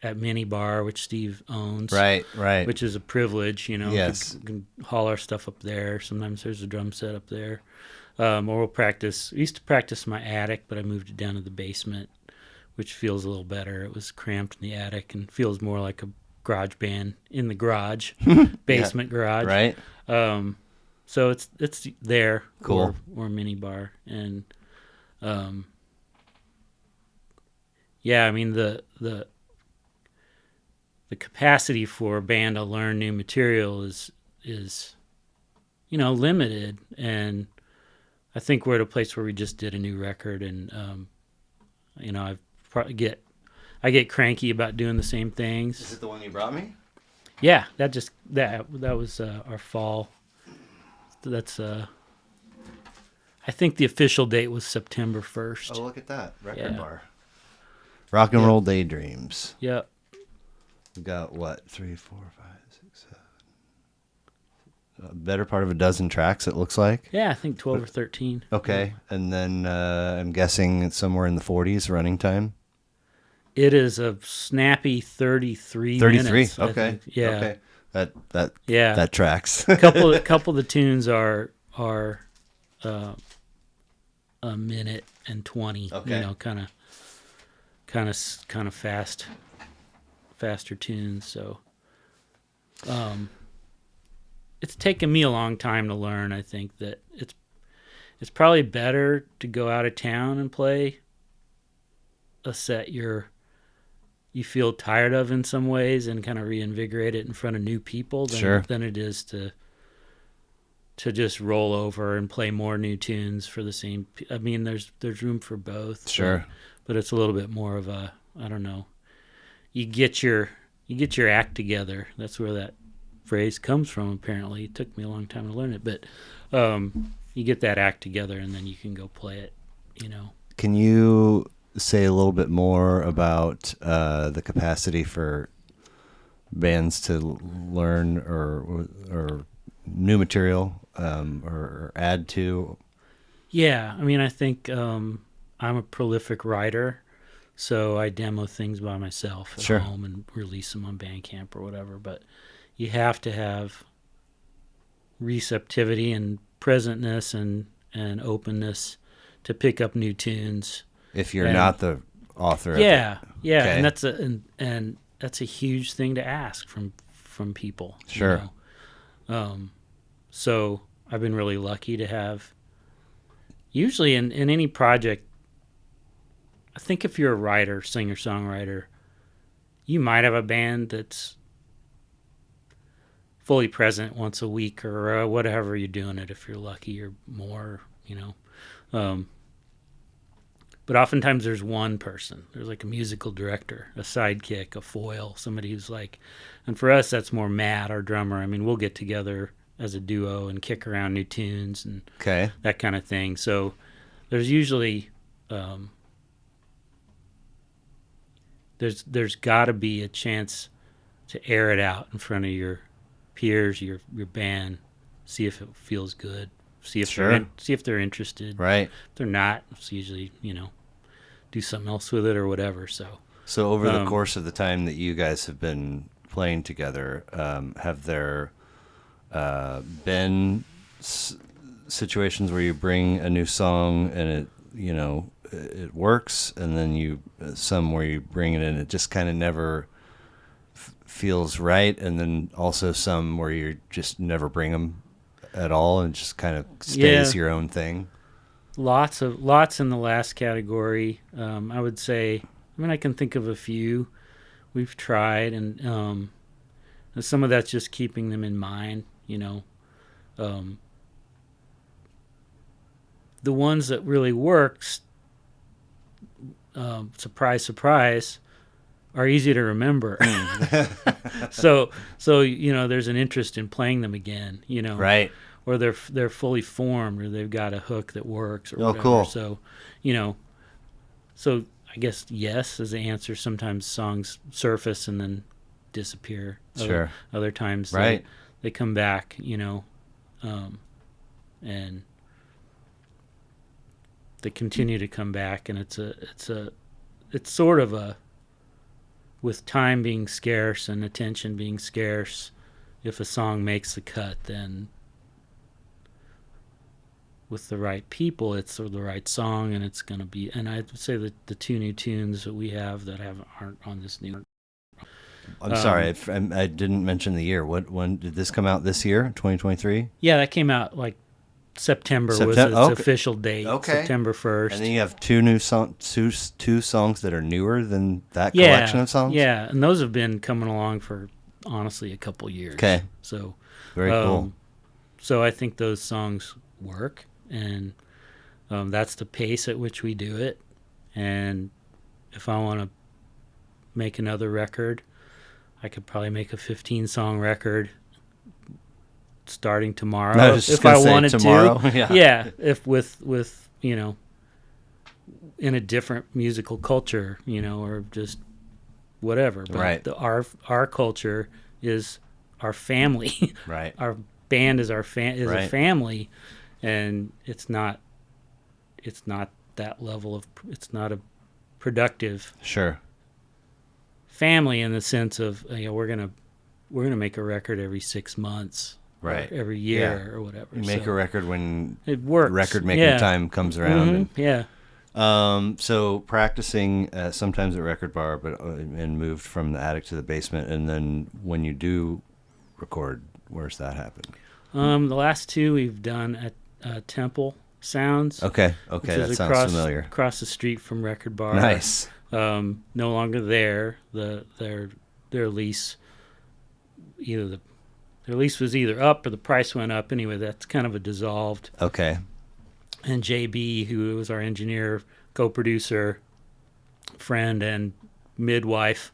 at Mini Bar, which Steve owns. Right. Which is a privilege, Yes. We can haul our stuff up there. Sometimes there's a drum set up there. Or we'll practice. We used to practice in my attic, but I moved it down to the basement, which feels a little better. It was cramped in the attic and feels more like a garage band in the garage, basement garage. Right. So it's there. Cool. Or Mini Bar. And yeah, I mean the capacity for a band to learn new material is limited, and I think we're at a place where we just did a new record, and I get cranky about doing the same things. Is it the one you brought me? Yeah, that was our fall. That's I think the official date was September 1st. Oh, look at that record bar. Rock and Roll Daydreams. Yep. We got what, 3, 4, 5, 6, 7. A better part of a dozen tracks, it looks like. Yeah, I think 12 or 13. Okay, and then I'm guessing it's somewhere in the 40s running time. It is a snappy 33 minutes. Okay. Yeah. Okay. That tracks. couple of the tunes are a minute and 20. Okay. Kind of faster tunes. So, it's taken me a long time to learn. I think that it's probably better to go out of town and play a set you feel tired of in some ways and kind of reinvigorate it in front of new people than it is to just roll over and play more new tunes for the same. I mean, there's room for both. Sure. But it's a little bit more of a, I don't know. You get your act together. That's where that phrase comes from. Apparently, it took me a long time to learn it, but you get that act together and then you can go play it. Can you say a little bit more about the capacity for bands to learn or new material or add to? Yeah, I mean, I think I'm a prolific writer, so I demo things by myself at home and release them on Bandcamp or whatever. But you have to have receptivity and presentness and openness to pick up new tunes. If you're not the author. Yeah, okay. And that's a huge thing to ask from people. Sure. So I've been really lucky to have. Usually in any project, I think if you're a writer, singer-songwriter, you might have a band that's fully present once a week or whatever you're doing it, if you're lucky, or more, but oftentimes there's one person. There's like a musical director, a sidekick, a foil, somebody who's like, and for us that's more Matt, our drummer. I mean, we'll get together as a duo and kick around new tunes and that kind of thing. So there's usually there's got to be a chance to air it out in front of your peers, your band, see if it feels good, see if they're interested. Right. If they're not, it's usually do something else with it or whatever. So over the course of the time that you guys have been playing together, have there been situations where you bring a new song and it works, and then some where you bring it in, it just kind of never feels right, and then also some where you just never bring them at all and just kind of stays your own thing? Lots in the last category. I would say, I can think of a few we've tried, and some of that's just keeping them in mind, the ones that really works, surprise, surprise, are easy to remember. so there's an interest in playing them again, Right. or they're fully formed, or they've got a hook that works, or whatever. Cool. So I guess yes is the answer. Sometimes songs surface and then disappear. Sure. Other times right. they come back, and they continue to come back, and it's sort of a, with time being scarce and attention being scarce, if a song makes the cut, then with the right people, it's the right song, and it's going to be. And I'd say that the 2 new tunes that we have that aren't on this new. I'm sorry, I didn't mention the year. When did this come out? This year, 2023? Yeah, that came out like September was its official date. Okay. September 1st. And then you have two songs that are newer than that collection of songs? Yeah, and those have been coming along for, honestly, a couple years. Okay. So very cool. So I think those songs work, and that's the pace at which we do it. And if I want to make another record, I could probably make a 15-song record starting tomorrow if I wanted tomorrow. to. Yeah, if with in a different musical culture, or just whatever. But right. Our culture is our family. Right. Our band is a right. family, and it's not that level of, it's not a productive sure family in the sense of we're gonna make a record every 6 months. Right. Every year or whatever. You make a record when it works. Record making time comes around. And, so practicing sometimes at Record Bar, but and moved from the attic to the basement. And then when you do record, where's that happen? The last 2 we've done at Temple Sounds. Okay, that sounds familiar. Across the street from Record Bar. Nice. No longer there. Their lease, their lease was either up or the price went up. Anyway, that's kind of a dissolved. Okay. And JB, who was our engineer, co-producer, friend, and midwife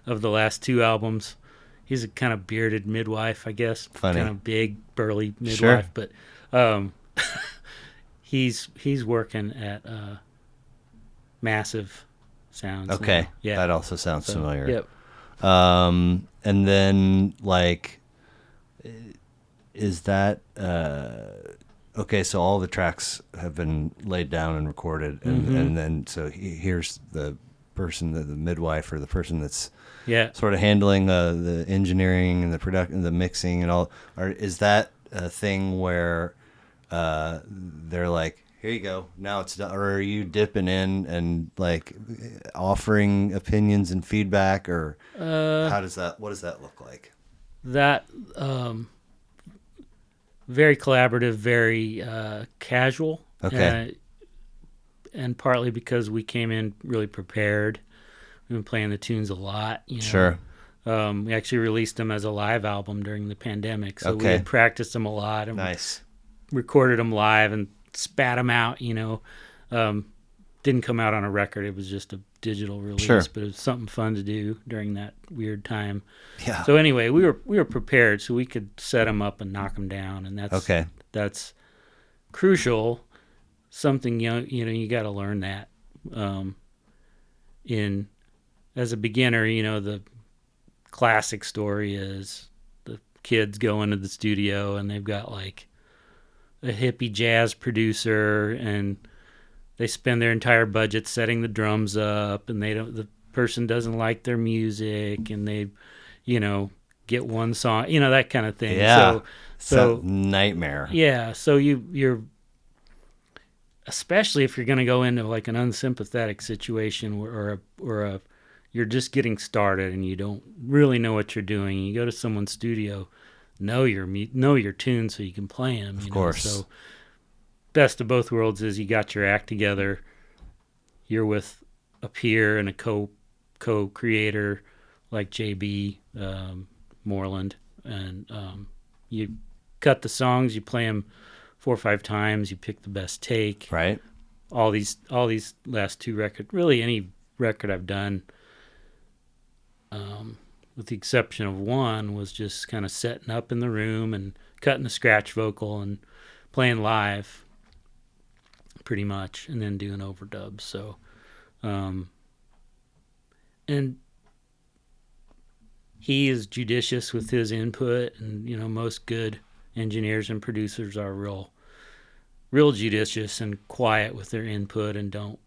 of the last 2 albums. He's a kind of bearded midwife, I guess. Funny. Kind of big, burly midwife. Sure. But he's working at Massive Sounds. Okay. Now. Yeah. That also sounds familiar. Yep. And then, like, is that okay? So all the tracks have been laid down and recorded, and then so here's the person, the midwife, or the person that's sort of handling the engineering and the production, the mixing, and all. Is that a thing where they're like, here you go, now it's done, or are you dipping in and like offering opinions and feedback, or what does that look like? That very collaborative, very casual. Okay. And partly because we came in really prepared. We've been playing the tunes a lot. Sure. We actually released them as a live album during the pandemic, so we had practiced them a lot and nice. Recorded them live and spat them out. Didn't come out on a record; it was just a digital release. Sure. But it was something fun to do during that weird time. Yeah. So anyway, we were prepared, so we could set them up and knock them down, and that's crucial. Something you got to learn that. As a beginner, the classic story is the kids go into the studio and they've got like a hippie jazz producer, and they spend their entire budget setting the drums up, and the person doesn't like their music, and they, get one song, that kind of thing. Yeah. So nightmare. Yeah. So you're, especially if you're going to go into like an unsympathetic situation or you're just getting started and you don't really know what you're doing. You go to someone's studio, know your tunes so you can play them. Of course. So best of both worlds is you got your act together. You're with a peer and a co-creator like JB Moreland, and you cut the songs, you play them 4 or 5 times. You pick the best take. Right. All these last 2 records, really any record I've done, with the exception of one, was just kind of setting up in the room and cutting a scratch vocal and playing live, pretty much, and then doing overdubs. So, and he is judicious with his input, and most good engineers and producers are real judicious and quiet with their input and don't,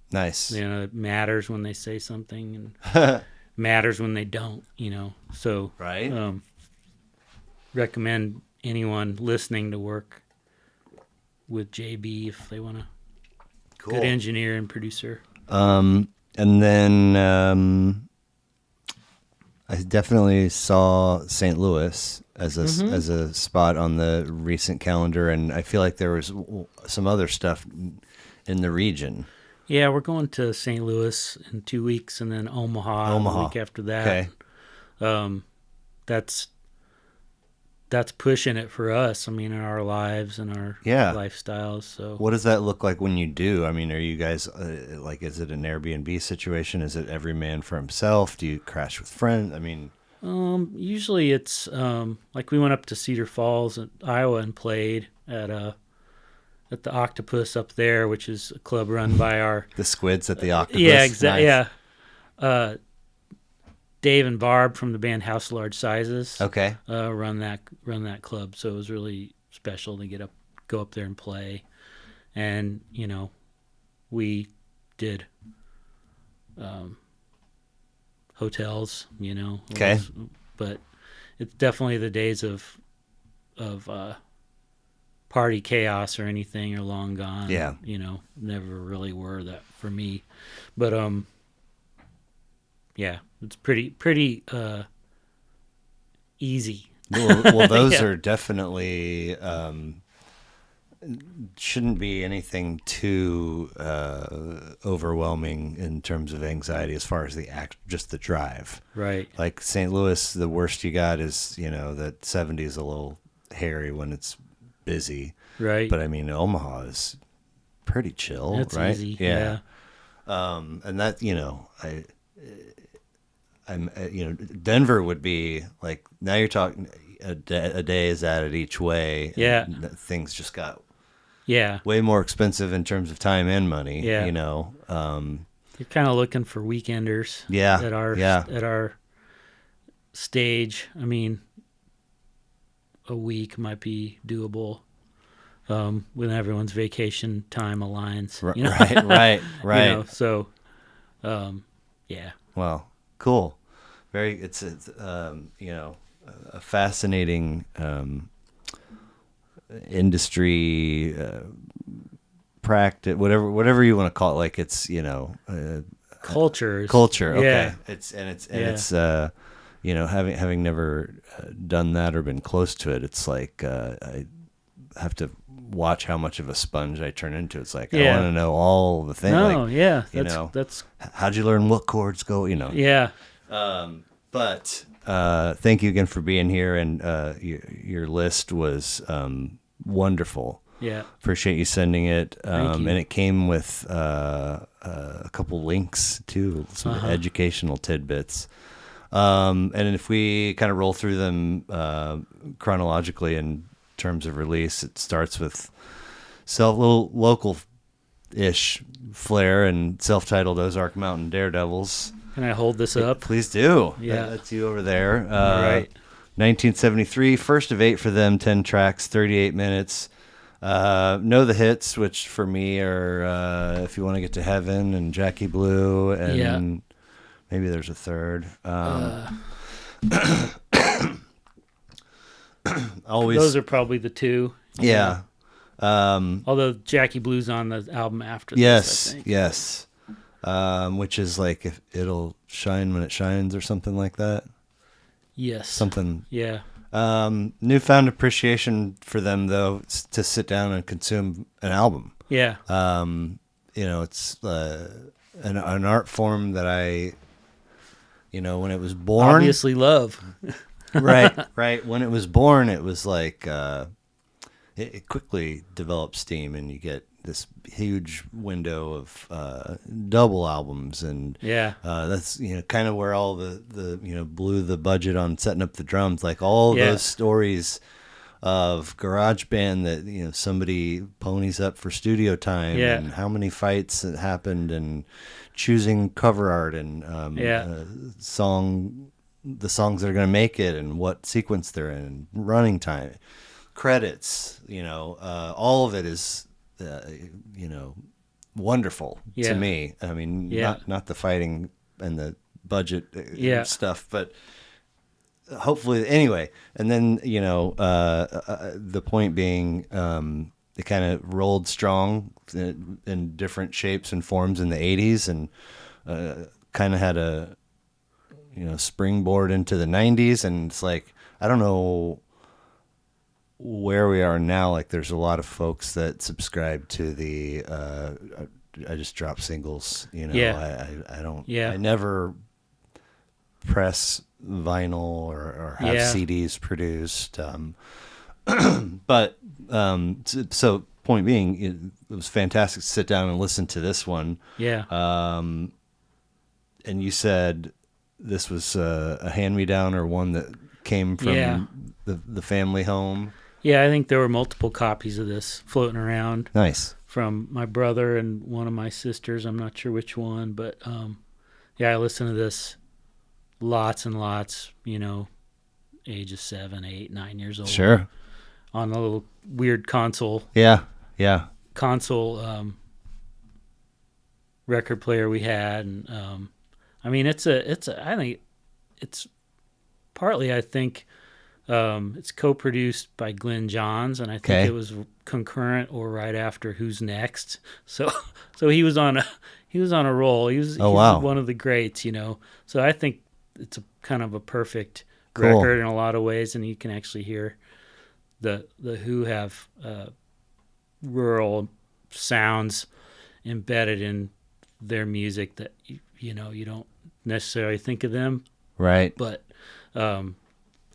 Nice. it matters when they say something and matters when they don't, So, right. Recommend anyone listening to work with JB if they want a good engineer and producer. And then I definitely saw St. Louis as a spot on the recent calendar, and I feel like there was some other stuff in the region. Yeah, we're going to St. Louis in 2 weeks, and then Omaha the week after that. Okay. That's pushing it for us. I mean, in our lives and our lifestyles. So, what does that look like when you do? I mean, are you guys is it an Airbnb situation? Is it every man for himself? Do you crash with friends? I mean, usually it's like we went up to Cedar Falls, Iowa, and played at the Octopus up there, which is a club run by our the Squids at the Octopus. Yeah, exactly. Nice. Yeah. Dave and Barb from the band House of Large Sizes. Okay. Run that club, so it was really special to go up there and play, and we did hotels, Okay. But it's definitely the days of party chaos or anything are long gone. Yeah. Never really were that for me, but yeah, it's pretty easy. Well, those are definitely shouldn't be anything too overwhelming in terms of anxiety as far as just the drive. Right. Like St. Louis, the worst you got is that 70 is a little hairy when it's busy. Right. But I mean, Omaha is pretty chill. It's right? easy. Yeah. And that I'm Denver would be like, now you're talking a day is added each way. Yeah. Things just got way more expensive in terms of time and money. Yeah. You're kind of looking for weekenders. Yeah. At our stage. I mean, a week might be doable when everyone's vacation time aligns. Right. So, yeah. Well, cool. It's a fascinating industry, practice, whatever you want to call it. Like it's culture. Okay. Yeah. It's having never done that or been close to it. It's like I have to watch how much of a sponge I turn into. It's like I want to know all the things. No, like, yeah, that's how'd you learn what chords go? Yeah. But thank you again for being here, and your list was wonderful. Yeah. Appreciate you sending it. Thank you. And it came with a couple links to some educational tidbits. And if we kind of roll through them chronologically in terms of release, it starts with little local-ish flair and self-titled Ozark Mountain Daredevils. Can I hold this up? Please do. Yeah. That's you over there. All right. 1973, first of 8 for them, 10 tracks, 38 minutes. Know the hits, which for me are If You Want to Get to Heaven and Jackie Blue, and maybe there's a third. Always. Those are probably the two. Yeah. Although Jackie Blue's on the album after this, I think. Yes. Which is like If It'll Shine When It Shines or something like that. Yes. Something. Yeah. Newfound appreciation for them, though, to sit down and consume an album. Yeah. It's an art form that I, when it was born. Obviously love. Right. When it was born, it was like, it quickly develops steam, and you get this huge window of double albums, and that's kind of where all the blew the budget on setting up the drums, like all those stories of garage band that somebody ponies up for studio time, and how many fights that happened, and choosing cover art, and the songs that are going to make it, and what sequence they're in, running time, credits, all of it is wonderful to me. I mean, not the fighting and the budget stuff, but hopefully anyway. And then the point being, it kind of rolled strong in different shapes and forms in the 80s, and kind of had a springboard into the 90s. And it's like, I don't know where we are now. Like, there's a lot of folks that subscribe to the I just drop singles, I don't I never press vinyl or have CDs produced, but so point being, it was fantastic to sit down and listen to this one. And you said this was a hand-me-down, or one that came from the family home. Yeah, I think there were multiple copies of this floating around. Nice. From my brother and one of my sisters. I'm not sure which one, but I listened to this lots and lots, ages 7, 8, 9 years old. Sure. On a little weird console. Yeah. Console record player we had, and I mean, I think it's partly, it's co-produced by Glenn Johns, and I think it was concurrent or right after Who's Next. So he was on a roll. He's one of the greats, So I think it's a kind of a perfect record in a lot of ways, and you can actually hear the Who have rural sounds embedded in their music that you don't necessarily think of them, right? But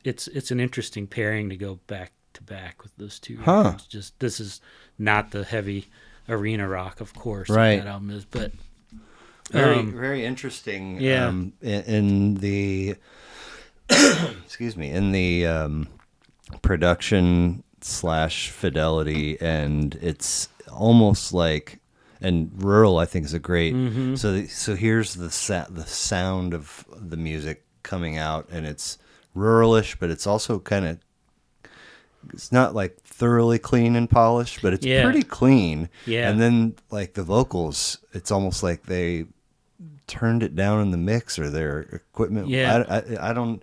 it's an interesting pairing to go back to back with those two records. Just, this is not the heavy arena rock, of course, right? That album is, but very interesting. In the excuse me, in the production / fidelity, and it's almost like, and rural, I think, is a great. So here's the sound of the music coming out, and it's ruralish, but it's also kind of, it's not like thoroughly clean and polished, but it's pretty clean. And then like the vocals, it's almost like they turned it down in the mix, or their equipment. I don't.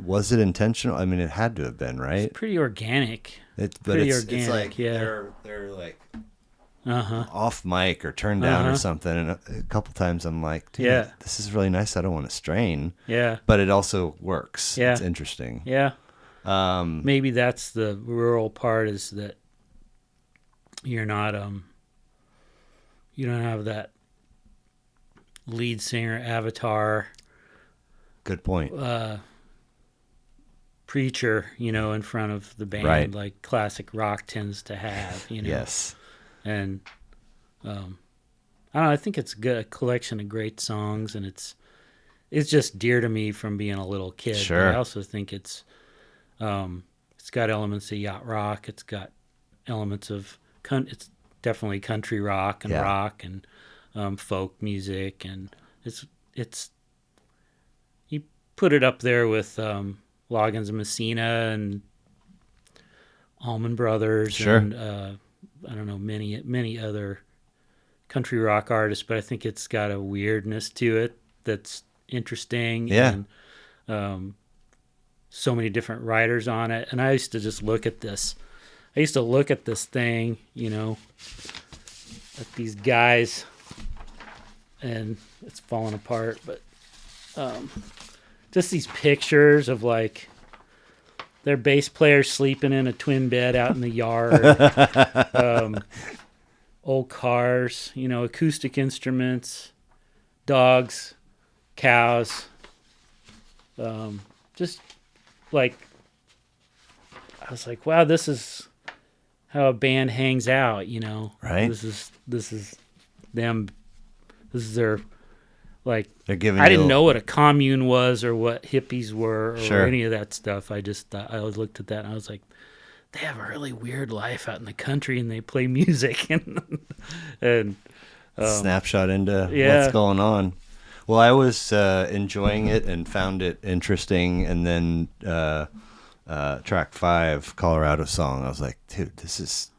Was it intentional? I mean, it had to have been, right? It's pretty organic. It's like they're like off mic or turned down or something. And a couple times I'm like, dude, this is really nice. I don't want to strain. But it also works. It's interesting. Maybe that's the rural part, is that you're not you don't have that lead singer avatar. Good point. Preacher, in front of the band, like classic rock tends to have, Yes. And I don't know, I think it's a collection of great songs, and it's just dear to me from being a little kid. Sure. But I also think it's got elements of yacht rock. It's got elements of it's definitely country rock and rock and folk music, and it's you put it up there with Loggins and Messina and Allman Brothers and I don't know, many other country rock artists, but I think it's got a weirdness to it that's interesting. And so many different writers on it. And I used to just look at this. I used to look at this thing, at these guys, and it's falling apart, but just these pictures of like their bass player sleeping in a twin bed out in the yard, old cars, acoustic instruments, dogs, cows, just like, I was like, wow, this is a band hangs out, you know. Right. This is them. This is their, like, They're giving I didn't know what a commune was or what hippies were or Sure. any of that stuff. I just thought, I always looked at that and I was like, they have a really weird life out in the country and they play music and snapshot into what's going on. Well, I was enjoying it and found it interesting, and then track 5, Colorado Song, I was like, dude, this is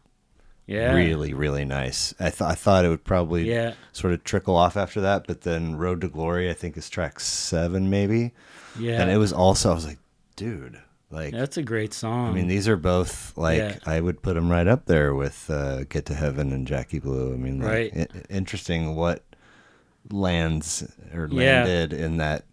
really, really nice. I thought it would probably sort of trickle off after that, but then Road to Glory, I think, is track 7 maybe. Yeah. And it was also, I was like, dude, like, that's a great song. I mean, these are both, like, I would put them right up there with Get to Heaven and Jackie Blue. I mean, like, interesting what landed in that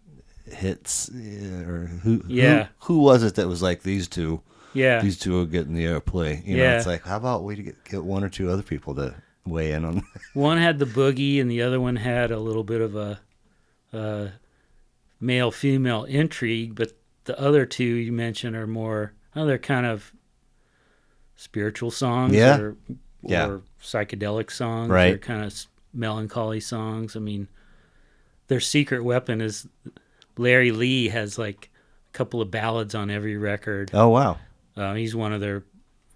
hits, or who was it that was like, these two will get in the airplay, you know. It's like, how about we get one or two other people to weigh in on one had the boogie and the other one had a little bit of a male female intrigue, but the other two you mentioned are more, they're kind of spiritual songs or psychedelic songs, or kind of melancholy songs. I mean, their secret weapon is Larry Lee has like a couple of ballads on every record. Oh, wow. He's one of their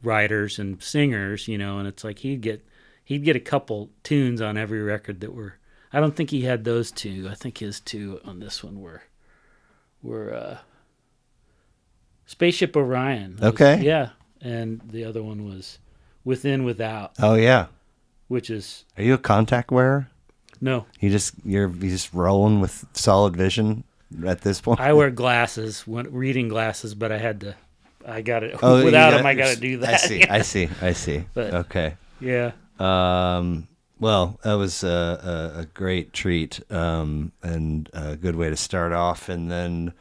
writers and singers, you know, and it's like he'd get a couple tunes on every record that were, I don't think he had those two. I think his two on this one were Spaceship Orion. Yeah. And the other one was Within Without. Oh, yeah. Which is... Are you a contact wearer? No. You're just rolling with solid vision at this point? I wear glasses, reading glasses, but I got it. Without them, I got to do that. I see. But, okay. Yeah. Well, that was a great treat, and a good way to start off. And then,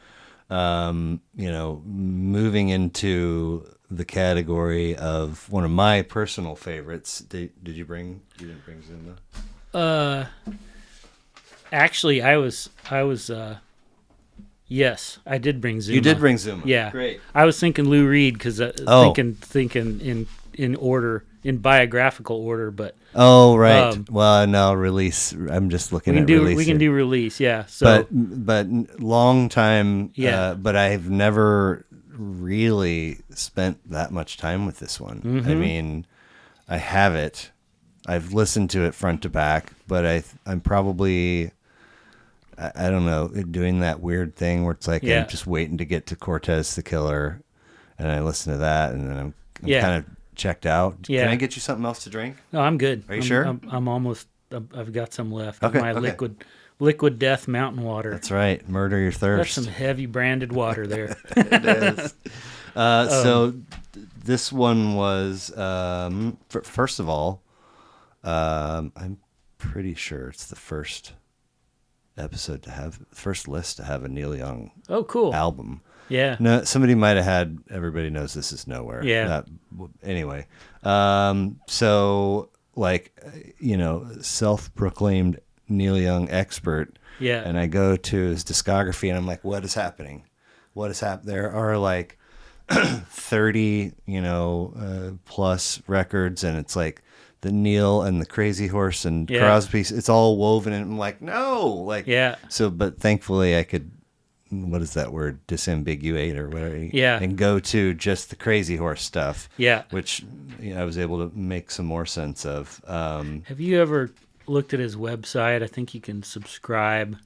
moving into the category of one of my personal favorites. You didn't bring Zuma? Actually, I was yes, I did bring Zuma. You did bring Zuma. Yeah. Great. I was thinking Lou Reed because thinking in order, in biographical order, but oh, right. Well, no, release. I'm just looking at release. We can do release, yeah. So, but long time. Yeah. But I've never really spent that much time with this one. Mm-hmm. I mean, I have it. I've listened to it front to back, but I'm probably, I don't know, doing that weird thing where it's like I'm just waiting to get to Cortez the Killer, and I listen to that, and then I'm kind of checked out. Yeah. Can I get you something else to drink? No, I'm good. Are you sure? I'm almost. I've got some left. Okay. My liquid death mountain water. That's right. Murder your thirst. That's some heavy branded water there. It is. So this one was first of all, I'm pretty sure it's the first list to have a Neil Young album. Yeah. No, somebody might have had Everybody Knows This Is Nowhere. Yeah. Anyway, so like, self-proclaimed Neil Young expert. Yeah. And I go to his discography and I'm like, what is happening? There are like 30, plus records, and it's like the Neil and the Crazy Horse and Crosby. It's all woven, and I'm like, no, like, So, but thankfully I could, what is that word? Disambiguate or whatever. Yeah. And go to just the Crazy Horse stuff. Yeah. Which I was able to make some more sense of. Have you ever looked at his website? I think you can subscribe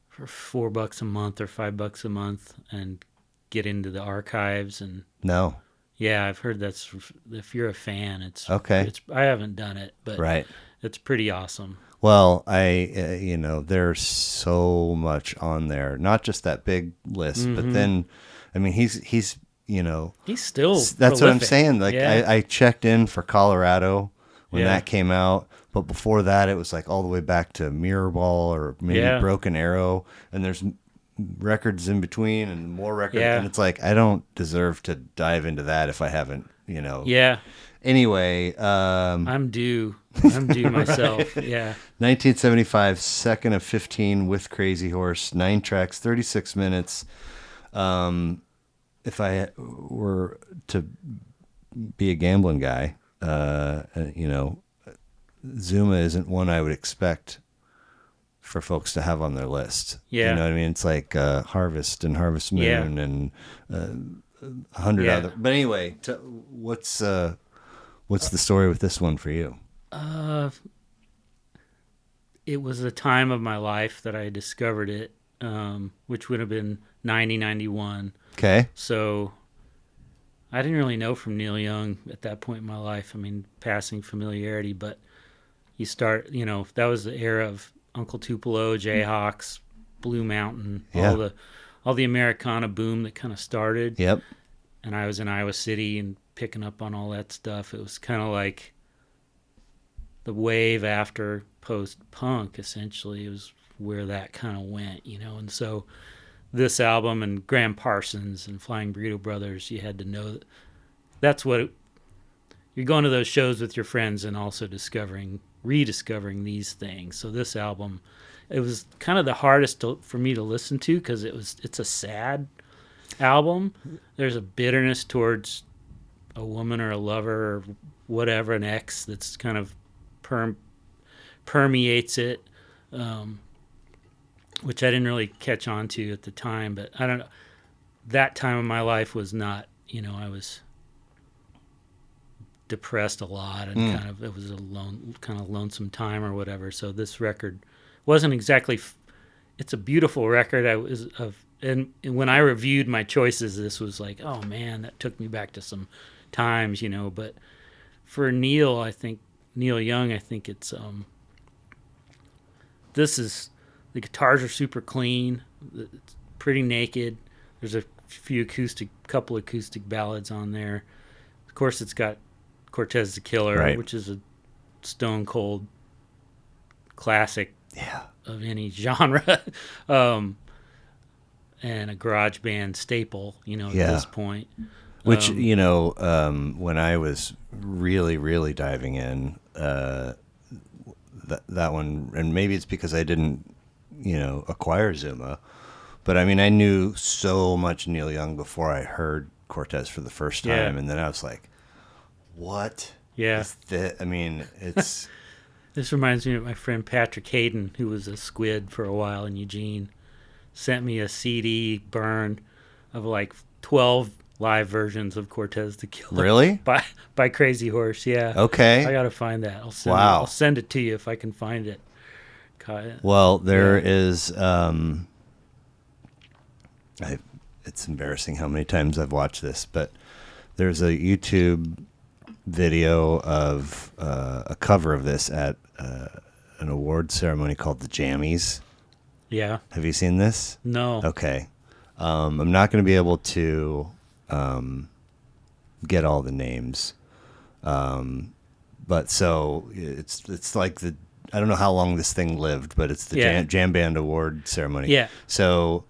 for $4 a month or $5 a month and get into the archives. And no. Yeah, I've heard that's, if you're a fan, it's okay. I haven't done it, but it's pretty awesome. Well, there's so much on there, not just that big list, but then, I mean, he's he's still that's prolific. what I'm saying. Like I checked in for Colorado when that came out, but before that it was like all the way back to Mirror Ball or maybe Broken Arrow, and there's records in between and more records, and it's like I don't deserve to dive into that if I haven't, Anyway, I'm due myself. Yeah. 1975, second of 15 with Crazy Horse, 9 tracks, 36 minutes. If I were to be a gambling guy, Zuma isn't one I would expect for folks to have on their list. Yeah. You know what I mean? It's like Harvest and Harvest Moon and 100 other. But anyway, what's the story with this one for you? It was a time of my life that I discovered it, which would have been 91. Okay. So I didn't really know from Neil Young at that point in my life. I mean, passing familiarity, but you start, that was the era of Uncle Tupelo, Jayhawks, Blue Mountain, all the Americana boom that kind of started. Yep. And I was in Iowa City and picking up on all that stuff. It was kind of like the wave after post-punk, essentially. It was where that kind of went, And so this album and Graham Parsons and Flying Burrito Brothers, you had to know that's what you're going to those shows with your friends and also rediscovering these things. So this album, it was kind of the hardest for me to listen to because it's a sad album. There's a bitterness towards a woman or a lover or whatever, an ex that's kind of permeates it, which I didn't really catch on to at the time. But I don't know. That time of my life was not, I was depressed a lot and it was a lonesome time or whatever. So this record wasn't exactly. It's a beautiful record. And when I reviewed my choices, this was like, oh man, that took me back to some times, But for Neil Young, I think it's this is, the guitars are super clean, it's pretty naked. There's a couple acoustic ballads on there. Of course, it's got Cortez the Killer, right, which is a stone cold classic of any genre, and a garage band staple, at this point. Which, when I was really, really diving in, that one, and maybe it's because I didn't, acquire Zuma, but I mean, I knew so much Neil Young before I heard Cortez for the first time, and then I was like, what? Yeah. Is that? I mean, it's... This reminds me of my friend Patrick Hayden, who was a squid for a while in Eugene, sent me a CD burn of like 12 live versions of Cortez the Killer. Really? By Crazy Horse, yeah. Okay. I gotta find that. I'll send it to you if I can find it. Well, there is. It's embarrassing how many times I've watched this, but there's a YouTube video of a cover of this at an award ceremony called the Jammies. Yeah. Have you seen this? No. Okay. I'm not going to be able to get all the names, but so it's like I don't know how long this thing lived, but it's the Jam Band Award ceremony. Yeah. So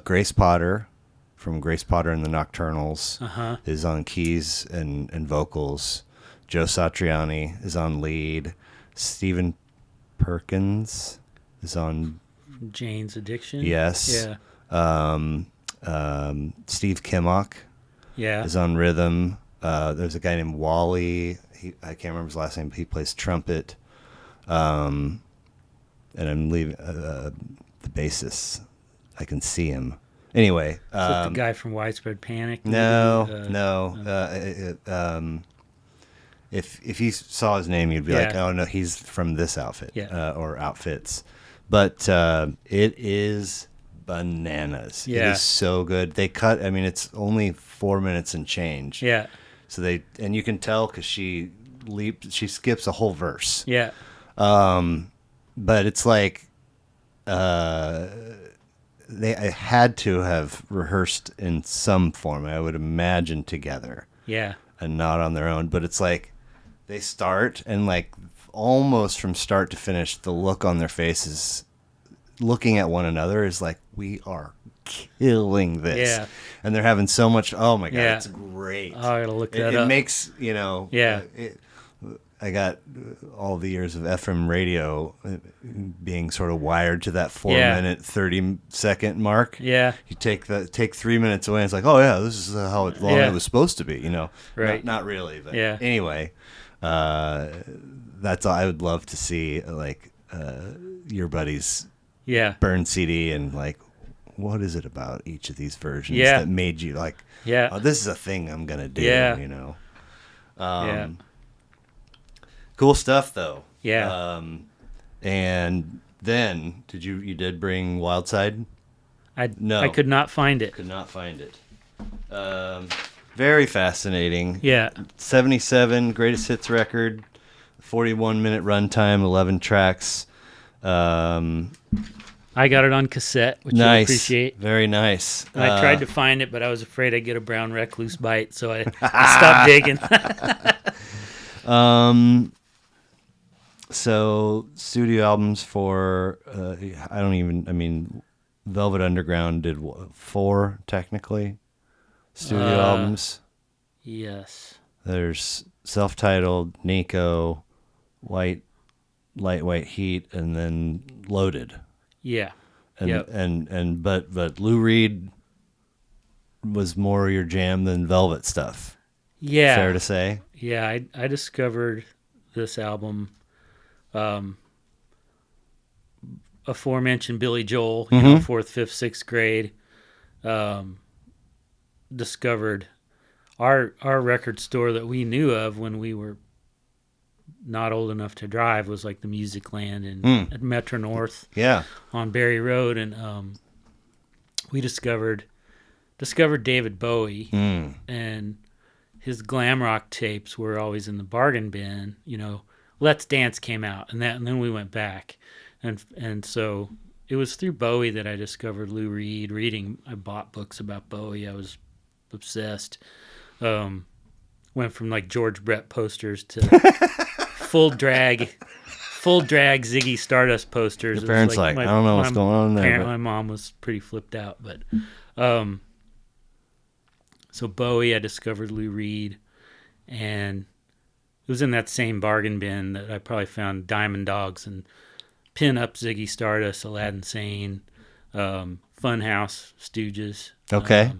Grace Potter from Grace Potter and the Nocturnals is on keys and vocals. Joe Satriani is on lead. Stephen Perkins is on Jane's Addiction. Yes. Yeah. Steve Kimmock is on rhythm. There's a guy named Wally. I can't remember his last name, but he plays trumpet. And I'm leaving the bassist. I can see him. Anyway. Is that the guy from Widespread Panic? No. If you saw his name, you'd be like, oh, no, he's from this outfit or outfits. But it is bananas. Yeah. It is so good. They cut, it's only 4 minutes and change. Yeah. So and you can tell because she skips a whole verse. Yeah. But it's like they had to have rehearsed in some form, I would imagine, together. Yeah. And not on their own. But it's like they start and like almost from start to finish, the look on their faces looking at one another is like, we are killing this. Yeah. And they're having so much, oh my God, it's great. Oh, I gotta look that up. It makes, I got all the years of FM radio being sort of wired to that 4-minute, 30-second mark. Yeah. You take 3 minutes away, and it's like, oh yeah, this is how long it was supposed to be. Right? Not really, but anyway, that's all. I would love to see like your buddy's burn CD and like, what is it about each of these versions that made you like, oh, this is a thing I'm gonna do. Cool stuff though. And then you did bring Wildside? No, I could not find it. Very fascinating. 77 greatest hits record, 41-minute runtime, 11 tracks. I got it on cassette, which I appreciate. Very nice. And I tried to find it, but I was afraid I'd get a brown recluse bite, so I stopped digging. So studio albums for Velvet Underground did 4 technically studio albums. Yes. There's self-titled, Nico, Light White Heat, and then Loaded. Yeah. But Lou Reed was more your jam than Velvet stuff. Yeah. Fair to say? Yeah, I discovered this album, aforementioned Billy Joel, 4th, 5th, 6th grade, discovered our record store that we knew of when we were not old enough to drive was like the Music Land at Metro North on Berry Road, and we discovered David Bowie, and his glam rock tapes were always in the bargain bin. Let's Dance came out, and then we went back, and so it was through Bowie that I discovered Lou Reed. I bought books about Bowie. I was obsessed. Went from like George Brett posters to full drag Ziggy Stardust posters. Your parents I don't know what's going on there. My mom was pretty flipped out, but so Bowie, I discovered Lou Reed, and it was in that same bargain bin that I probably found Diamond Dogs and Pin Up Ziggy Stardust, Aladdin Sane, Funhouse, Stooges. Okay.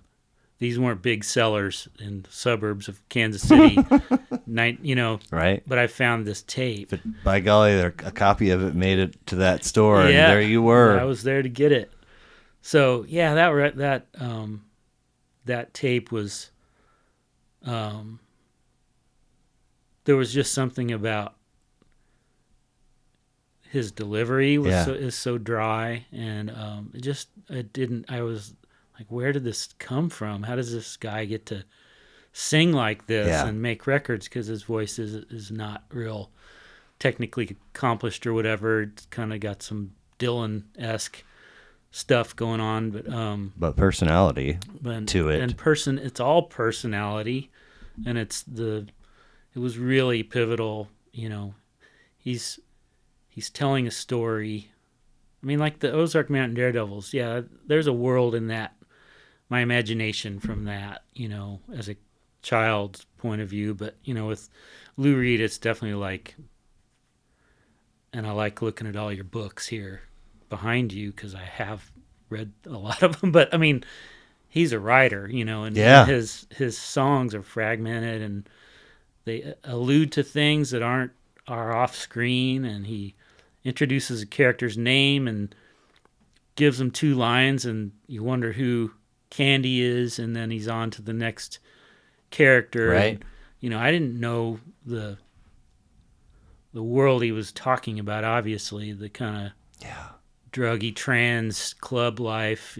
These weren't big sellers in the suburbs of Kansas City, right? But I found this tape. But by golly, a copy of it made it to that store, and there you were. I was there to get it. So yeah, that tape was. There was just something about his delivery is so dry, and I was like, where did this come from? How does this guy get to sing like this and make records? Because his voice is not real technically accomplished or whatever. It's kind of got some Dylan-esque stuff going on, but personality to it. And it's all personality, and it was really pivotal. He's telling a story. I mean, like the Ozark Mountain Daredevils. Yeah, there's a world in that. My imagination from that, as a child's point of view. But, with Lou Reed, it's definitely like, and I like looking at all your books here behind you because I have read a lot of them. But, I mean, he's a writer, and his songs are fragmented and they allude to things that are off screen, and he introduces a character's name and gives them 2 lines, and you wonder who Candy is, and then he's on to the next character. Right. And, I didn't know the world he was talking about, obviously, the kind of druggy trans club life,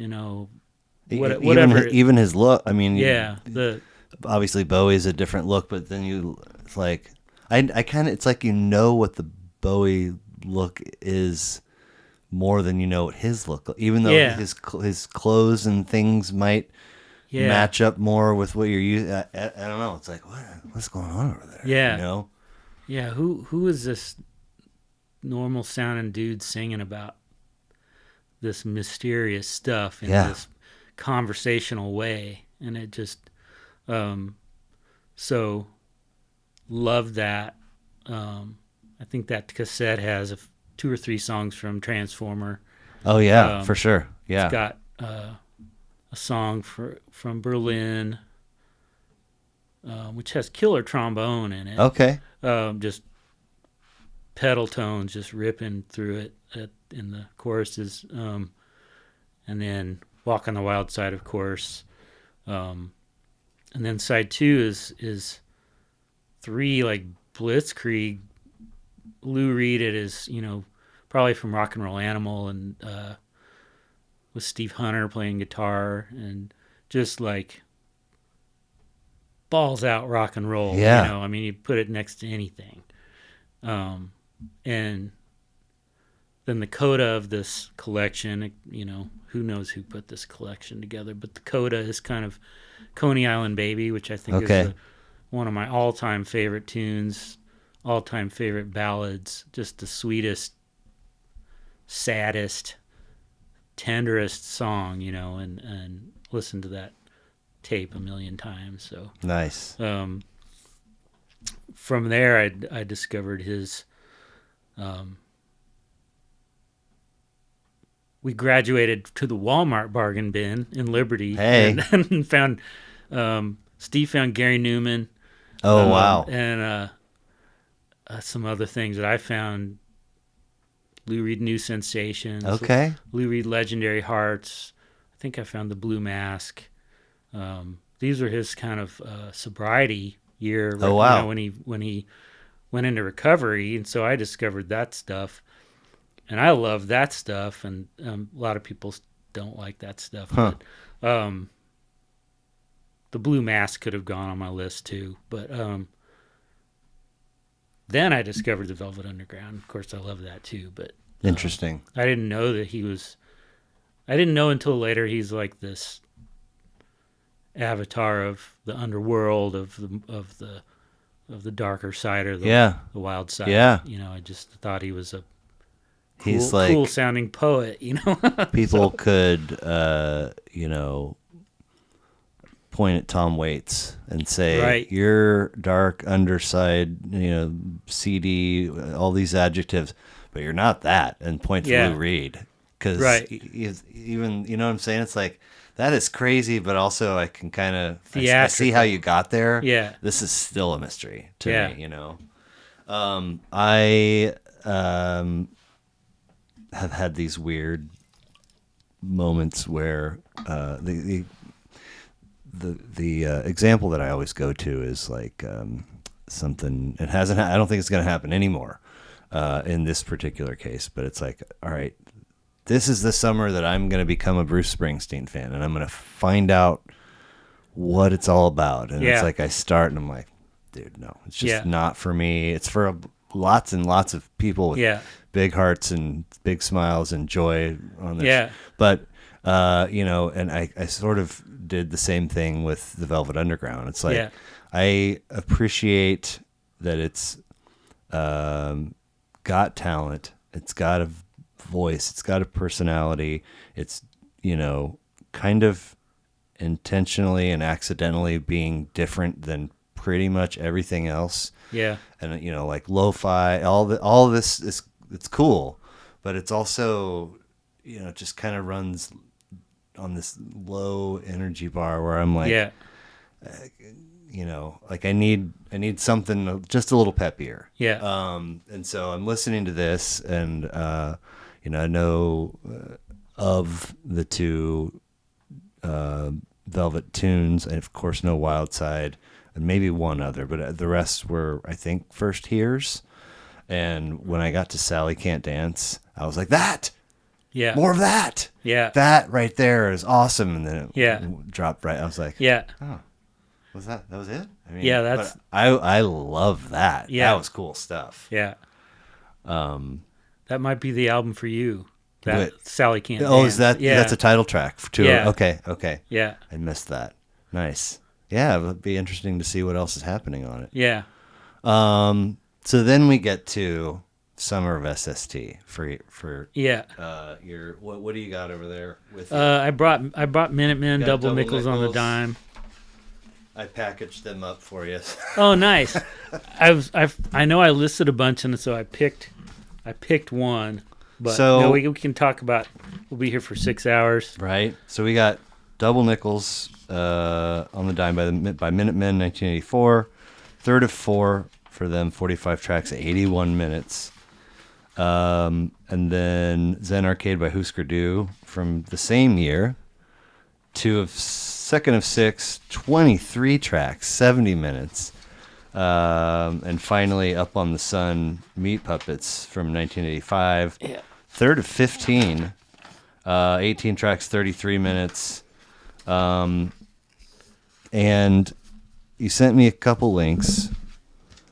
whatever. Even his look, I mean, obviously Bowie's a different look, but then it's like, I kind of, it's like what the Bowie look is more than what his look, even though his clothes and things might match up more with what you're using. I don't know. It's like, what's going on over there? Yeah. Yeah. Who is this normal sounding dude singing about this mysterious stuff in this conversational way? And it just, so loved that. I think that cassette has 2 or 3 songs from Transformer. Oh yeah, for sure. Yeah, it's got a song from Berlin, which has killer trombone in it. Okay. Just pedal tones just ripping through it in the choruses, and then Walk on the Wild Side, of course, and then side 2 is 3 like blitzkrieg. Lou Reed it is, probably from Rock and Roll Animal, and with Steve Hunter playing guitar, and just like balls out rock and roll. Yeah. I mean, you put it next to anything. And then the coda of this collection, who knows who put this collection together, but the coda is kind of Coney Island Baby, which I think is one of my all-time favorite tunes, all-time favorite ballads, just the sweetest, saddest, tenderest song, and listen to that tape a million times. So nice. From there, I discovered his. We graduated to the Walmart bargain bin in Liberty, and found Steve found Gary Newman. Oh wow! And some other things that I found. Lou Reed New Sensations. Okay. Lou Reed Legendary Hearts. I think I found the Blue Mask. These were his kind of sobriety year. Oh wow! When he went into recovery, and so I discovered that stuff, and I love that stuff, and a lot of people don't like that stuff. Huh. But, the Blue Mask could have gone on my list too, but then I discovered the Velvet Underground. Of course, I love that too. But interesting. I didn't know that he was. I didn't know until later he's like this avatar of the underworld, of the darker side, or the wild side. Yeah. I just thought he was a cool sounding poet. People could point at Tom Waits and say, right, you're dark underside, seedy, all these adjectives, but you're not that, and point to Lou Reed. Because even, what I'm saying? It's like, that is crazy, but also I can kind of, I see how you got there. Yeah. This is still a mystery to me, I have had these weird moments where the example that I always go to is like something. It hasn't. I don't think it's going to happen anymore in this particular case. But it's like, all right, this is the summer that I'm going to become a Bruce Springsteen fan, and I'm going to find out what it's all about. And it's like I start, and I'm like, dude, no, it's just not for me. It's for lots and lots of people with big hearts and big smiles and joy on this. Yeah. But and I sort of did the same thing with the Velvet Underground. It's like I appreciate that it's got talent, it's got a voice, it's got a personality, it's kind of intentionally and accidentally being different than pretty much everything else. Yeah. And like lo-fi, all this is, it's cool, but it's also just kind of runs on this low energy bar where I'm like, like I need something just a little peppier. Yeah. And so I'm listening to this, and I know of the two Velvet tunes, and of course no Wild Side, and maybe one other, but the rest were, I think, first hears. And when I got to Sally Can't Dance, I was like, that. Yeah. More of that. Yeah. That right there is awesome. And then it dropped right. I was like, yeah. Oh, that was it? I mean, that's. I love that. Yeah. That was cool stuff. Yeah. That might be the album for you. That Sally Can't Dance. Oh, is that? Yeah. That's a title track too. Yeah. Okay. Yeah. I missed that. Nice. Yeah, it would be interesting to see what else is happening on it. Yeah. So then we get to Summer of SST for your what do you got over there with you? I brought Minutemen double nickels on the dime. I packaged them up for you. Oh, nice. I know I listed a bunch, and so I picked one. But so no, we can talk about. We'll be here for 6 hours. Right. So we got double nickels on the dime by Minutemen, 1984. Third of 4 for them, 45 tracks, 81 minutes. And then Zen Arcade by Hüsker Dü from the same year. Second of 6, 23 tracks, 70 minutes. And finally, Up on the Sun, Meat Puppets from 1985. Yeah. Third of 15, 18 tracks, 33 minutes. And you sent me a couple links.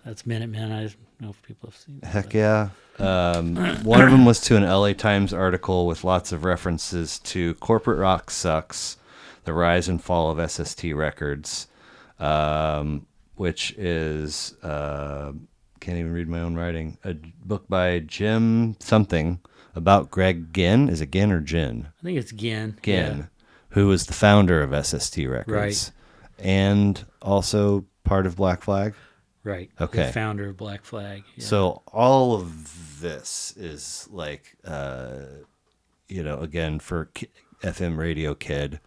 That's Minutemen. I don't know if people have seen that. Heck yeah. One of them was to an LA Times article with lots of references to Corporate Rock Sucks, The Rise and Fall of SST Records, which is, can't even read my own writing, a book by Jim something about Greg Ginn. Is it Ginn or Gin? I think it's Ginn. Ginn, Yeah. who was the founder of SST Records. Right. And also part of Black Flag. Right. Okay. The founder of Black Flag. Yeah. So all of this is like, again, for FM radio kid,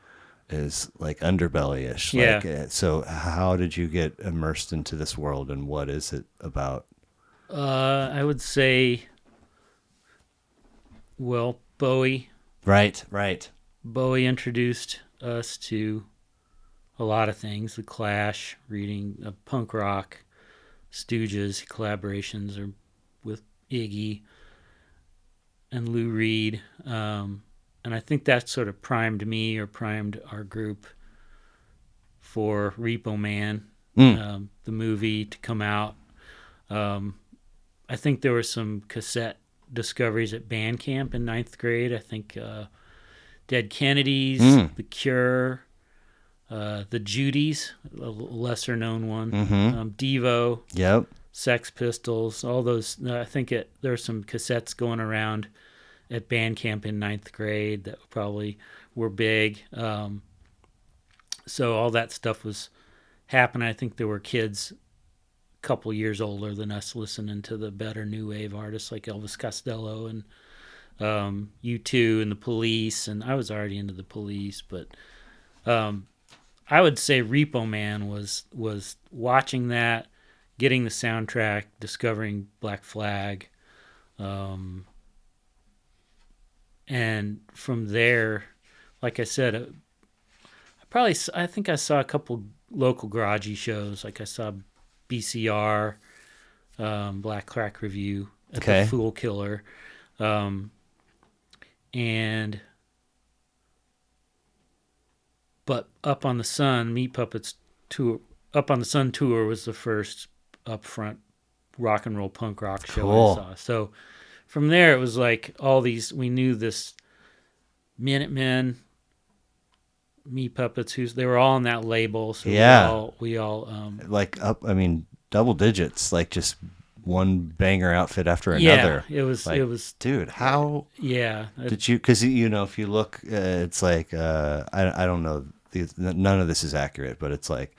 is like underbelly-ish. Yeah. Like, so how did you get immersed into this world, and what is it about? I would say, well, Bowie. Right. Bowie introduced us to a lot of things. The Clash, reading punk rock, Stooges, collaborations or with Iggy and Lou Reed. And I think that sort of primed me or primed our group for Repo Man, the movie, to come out. I think there were some cassette discoveries at band camp in 9th grade. I think Dead Kennedys, The Cure, the Judies, a lesser known one, Devo, Yep. Sex Pistols, all those. I think there are some cassettes going around at band camp in 9th grade that probably were big. So all that stuff was happening. I think there were kids a couple years older than us listening to the better new wave artists like Elvis Costello and U2 and the Police, and I was already into the Police, but I would say Repo Man was watching that, getting the soundtrack, discovering Black Flag, and from there, like I said, I think I saw a couple local garagey shows. Like I saw BCR, Black Crack Review at the Fool Killer, but Up on the Sun, Meat Puppets tour. Up on the Sun tour was the first upfront rock and roll punk rock show I saw. So from there, it was like all these. We knew this Minutemen, Meat Puppets. They were all on that label. So we all like up. I mean, double digits. Like just one banger outfit after yeah, another. It was, dude. How? Yeah. Did you? Because if you look, it's like I don't know. None of this is accurate, but it's like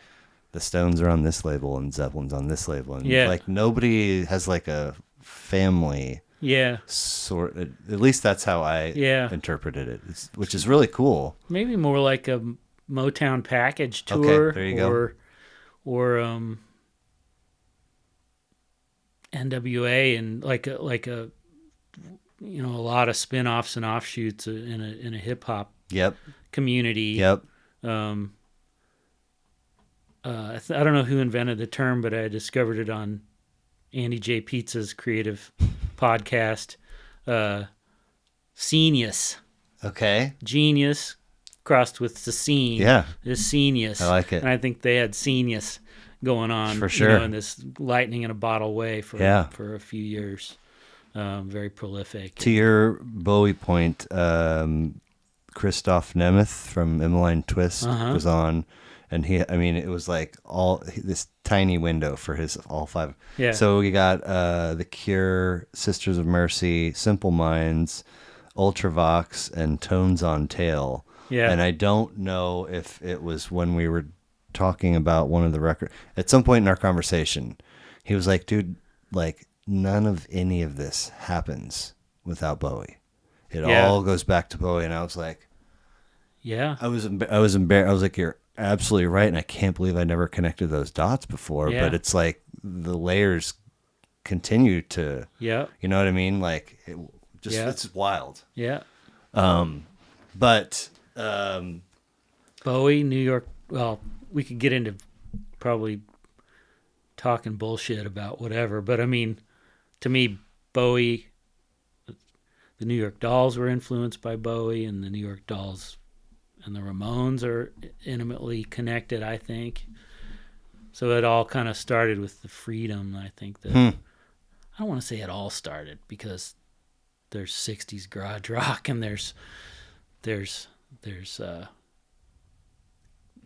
the Stones are on this label and Zeppelin's on this label, and like nobody has like a family. Yeah. Sort. At least that's how I interpreted it, which is really cool. Maybe more like a Motown package tour. Okay, there you go. Or NWA and like a a lot of spin-offs and offshoots in a hip hop community. Yep. I don't know who invented the term, but I discovered it on Andy J. Pizza's creative podcast, Scenius. Okay. Genius crossed with the scene. Yeah. Is Scenius. I like it. And I think they had Scenius going on for sure in this lightning in a bottle way for a few years. Very prolific. To your Bowie point, Christoph Nemeth from Emmeline Twist was on, and it was like all this tiny window for his all 5. Yeah. So we got The Cure, Sisters of Mercy, Simple Minds, Ultravox, and Tones on Tail. Yeah. And I don't know if it was when we were talking about one of the record at some point in our conversation. He was like, dude, like none of any of this happens without Bowie. It all goes back to Bowie. And I was like, I was embarrassed. I was like, you're absolutely right. And I can't believe I never connected those dots before, but it's like the layers continue to, you know what I mean? Like it's wild. Yeah. But Bowie, New York. Well, we could get into probably talking bullshit about whatever, but I mean, to me, Bowie, the New York Dolls were influenced by Bowie, and the New York Dolls and the Ramones are intimately connected, I think. So it all kind of started with the freedom, I think. That I don't want to say it all started, because there's 60s garage rock and there's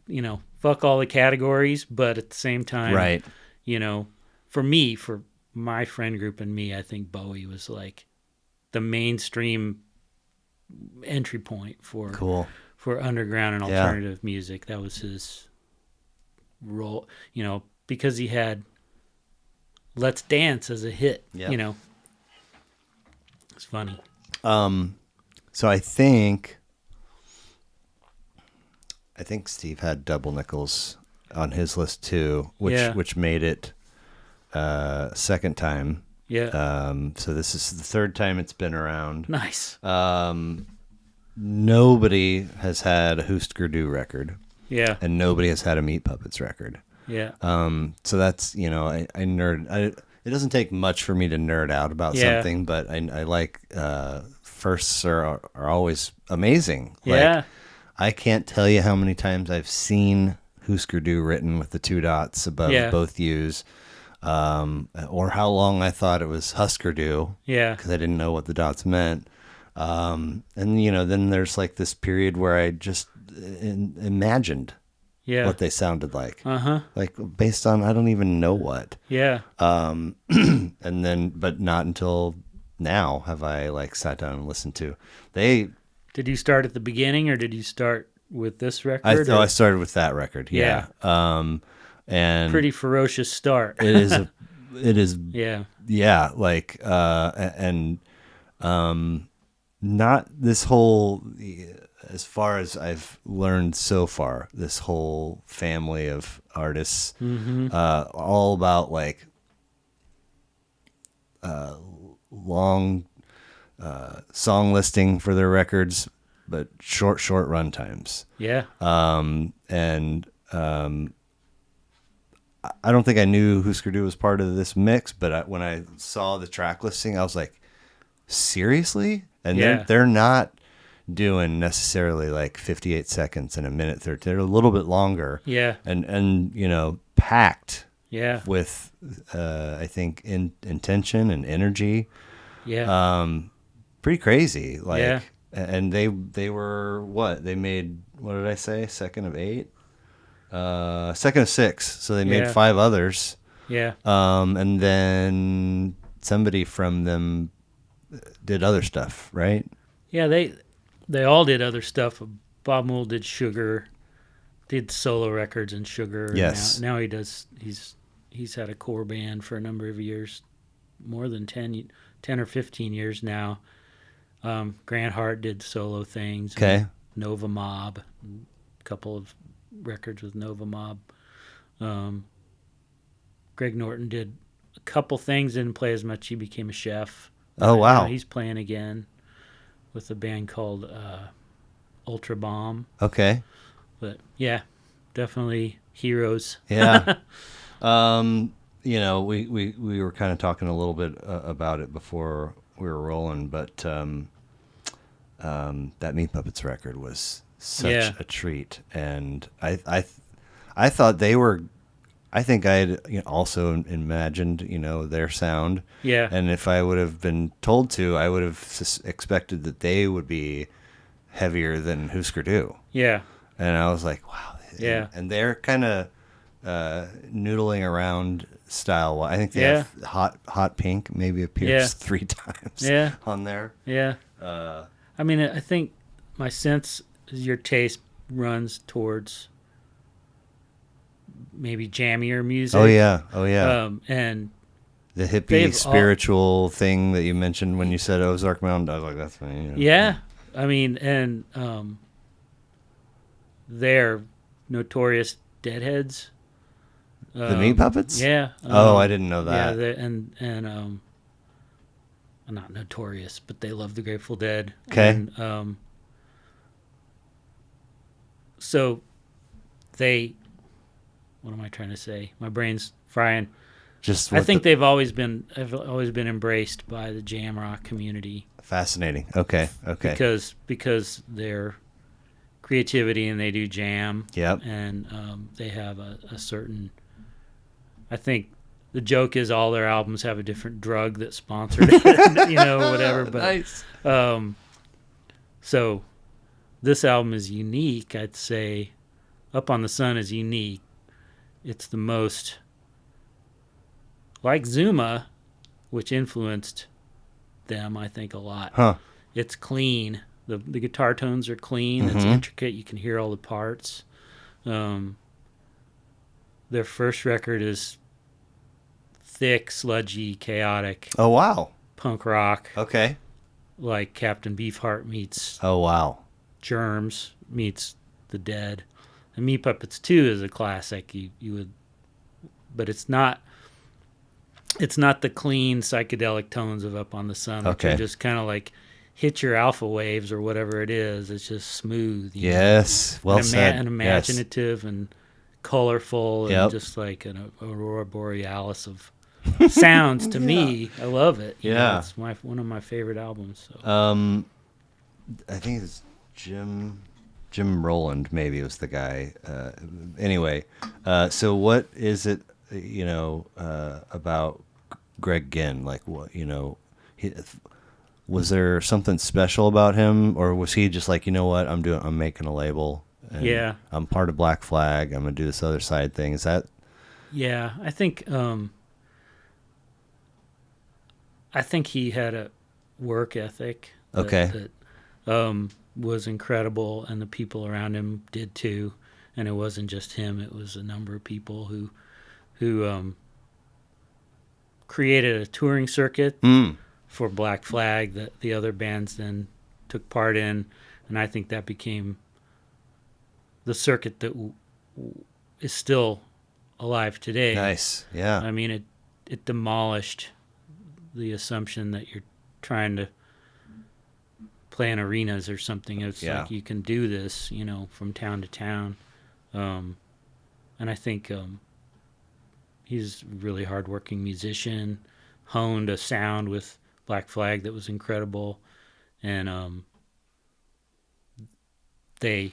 you know, fuck all the categories, but at the same time, right, you know, for my friend group and me, I think Bowie was like the mainstream entry point for underground and alternative music. That was his role, you know, because he had Let's Dance as a hit, you know. It's funny. So I think Steve had Double Nickels on his list too, which made it second time. Yeah. So this is the third time it's been around. Nice. Nobody has had a Hüsker Dü record. Yeah. And nobody has had a Meat Puppets record. Yeah. So that's, you know, I nerd. It doesn't take much for me to nerd out about something, but I like firsts are always amazing. Like, I can't tell you how many times I've seen Hüsker Dü written with the two dots above both U's, or how long I thought it was Hüsker Dü, because I didn't know what the dots meant. And you know, then there's like this period where I just imagined what they sounded like, like based on I don't even know what. And then, but not until now have I like sat down and listened to. Did you start at the beginning, or did you start with this record? I started with that record. Yeah. And pretty ferocious start. It is. Yeah. Like, not this whole, as far as I've learned so far, this whole family of artists, all about like, long, song listing for their records, but short run times. I don't think I knew Hüsker Dü was part of this mix, but when I saw the track listing, I was like, seriously? And they're not doing necessarily like 58 seconds and a minute 30. They're a little bit longer. And you know, packed with I think intention and energy. Pretty crazy. Like and they were what? They made, what did I say? Second of 8? Second of 6. So they made 5 others. And then somebody from them did other stuff, right? Yeah, they all did other stuff. Bob Mould did Sugar, did solo records in Sugar. Yes. Now he does. He's had a core band for a number of years, more than 10 or 15 years now. Grant Hart did solo things. Okay. Nova Mob, a couple of records with Nova Mob. Greg Norton did a couple things, didn't play as much. He became a chef. Oh, wow. He's playing again with a band called Ultra Bomb. Okay. But yeah, definitely heroes. Yeah. You know, we were kind of talking a little bit about it before we were rolling, but that Meat Puppets record was such a treat, and I thought they were. I think I had also imagined, their sound. Yeah. And if I would have been told to, I would have expected that they would be heavier than Hüsker Dü. Yeah. And I was like, wow. Yeah. And they're kind of noodling around style. I think they have Hot Pink maybe appears 3 times on there. Yeah. I mean, I think my sense is your taste runs towards maybe jammier music. Oh yeah. And the hippie spiritual thing that you mentioned when you said Ozark Mountain, I was like, that's funny. Yeah. I mean, and they're notorious deadheads. The Meat Puppets? Yeah. I didn't know that. Yeah, and not notorious, but they love the Grateful Dead. Okay. And, so they, what am I trying to say? My brain's frying. I think they've always been embraced by the jam rock community. Fascinating. Okay. Because their creativity, and they do jam. Yep. And they have a certain. I think the joke is all their albums have a different drug that sponsored it, whatever. But nice. So this album is unique. I'd say, Up on the Sun is unique. It's the most. Like Zuma, which influenced them, I think, a lot. Huh. It's clean. The guitar tones are clean. It's intricate. You can hear all the parts. Their first record is thick, sludgy, chaotic. Oh, wow. Punk rock. Okay. Like Captain Beefheart meets... Oh, wow. Germs meets The Dead. And Meat Puppets 2 is a classic. You would... But it's not... It's not the clean psychedelic tones of Up on the Sun, which are just kind of like hit your alpha waves or whatever it is. It's just smooth. Yes, well said. And imaginative and colorful and just like an aurora borealis of sounds to me. I love it. You know, it's one of my favorite albums. So. I think it's Jim Roland maybe was the guy. Anyway, so what is it, about Greg Ginn? Like, what, was there something special about him, or was he just like, what, I'm making a label, and I'm part of Black Flag, I'm gonna do this other side thing? Is that? Yeah, I think he had a work ethic that was incredible, and the people around him did too. And it wasn't just him; it was a number of people who created a touring circuit for Black Flag that the other bands then took part in, and I think that became the circuit that is still alive today. Nice, yeah. I mean, it demolished the assumption that you're trying to play in arenas or something. It's like you can do this, from town to town, and I think. He's a really hardworking musician, honed a sound with Black Flag that was incredible, and they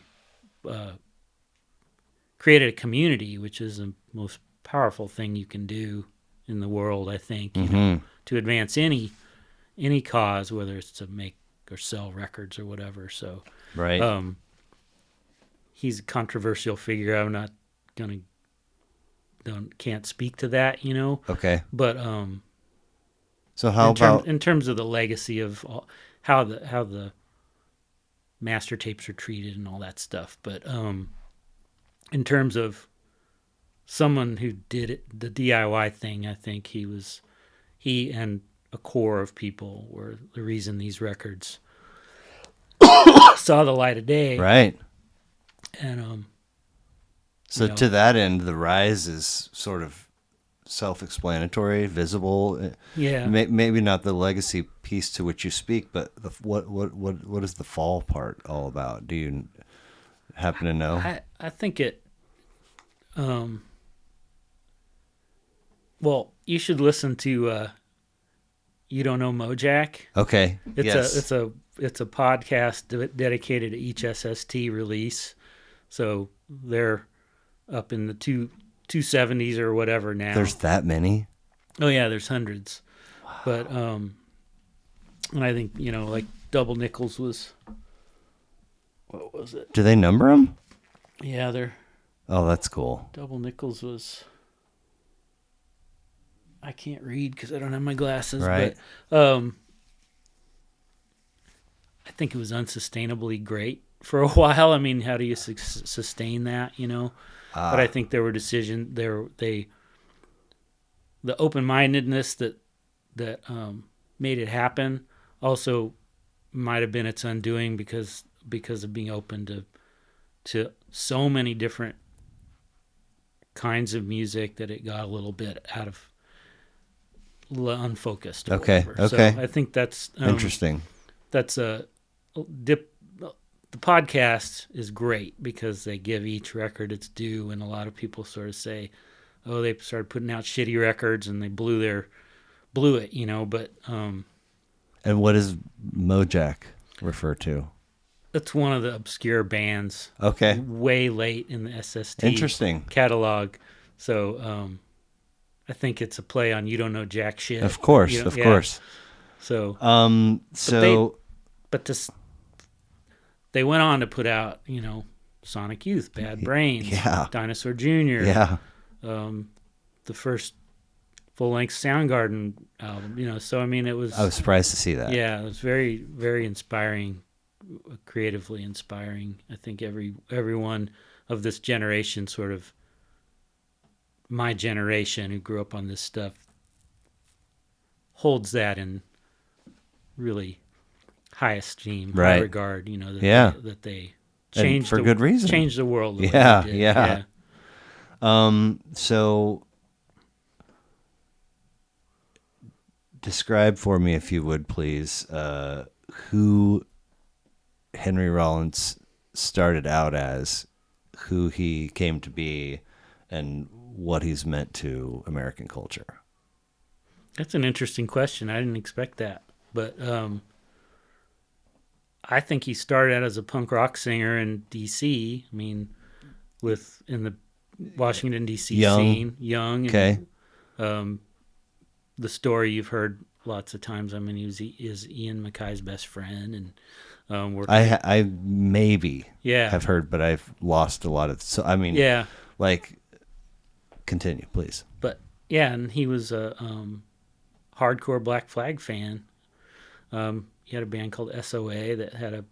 created a community, which is the most powerful thing you can do in the world, I think, to advance any cause, whether it's to make or sell records or whatever. So, right. He's a controversial figure. I'm not gonna. Can't speak to that, Okay. But so how about in terms of the legacy of how the master tapes are treated and all that stuff, but in terms of someone who did it, the DIY thing, I think he and a core of people were the reason these records saw the light of day. Right. And so to that end, the rise is sort of self-explanatory, visible. Yeah. Maybe not the legacy piece to which you speak, but what is the fall part all about? Do you happen to know? I think it. Well, you should listen to You Don't Know Mojack. Okay. It's a podcast dedicated to each SST release. So they're up in the 270s or whatever now. There's that many? Oh yeah, there's hundreds. Wow. But and I think, like Double Nickels was, what was it? Do they number them? Yeah, they're. Oh, that's cool. Double Nickels was. I can't read because I don't have my glasses. Right. But I think it was Unsustainably Great for a while. I mean, how do you sustain that, you know? But I think there were decisions the open-mindedness that made it happen also might have been its undoing because of being open to so many different kinds of music that it got a little bit out of unfocused. Okay. So I think that's interesting. That's the podcast is great because they give each record its due, and a lot of people sort of say, oh, they started putting out shitty records and they blew it, you know, but and what does Mojack refer to? It's one of the obscure bands. Okay. Way late in the SST interesting catalog. So I think it's a play on You Don't Know Jack Shit. Of course, you know, of course. So they went on to put out, you know, Sonic Youth, Bad Brains, Dinosaur Jr., the first full-length Soundgarden album, you know. So I mean, I was surprised to see that. Yeah, it was very, very inspiring, creatively inspiring. I think everyone of this generation, sort of my generation who grew up on this stuff, holds that in really high esteem, high regard. You know, that they changed for good reason, changed the world. Yeah. So describe for me, if you would please, who Henry Rollins started out as, who he came to be, and what he's meant to American culture. That's an interesting question. I didn't expect that, but I think he started out as a punk rock singer in D.C. I mean, in the Washington D.C. scene, young. Okay. And, the story you've heard lots of times. I mean, he is Ian MacKay's best friend, and I maybe have heard, but I've lost a lot of. So I mean, like, continue, please. But yeah, and he was a hardcore Black Flag fan. He had a band called SOA that had a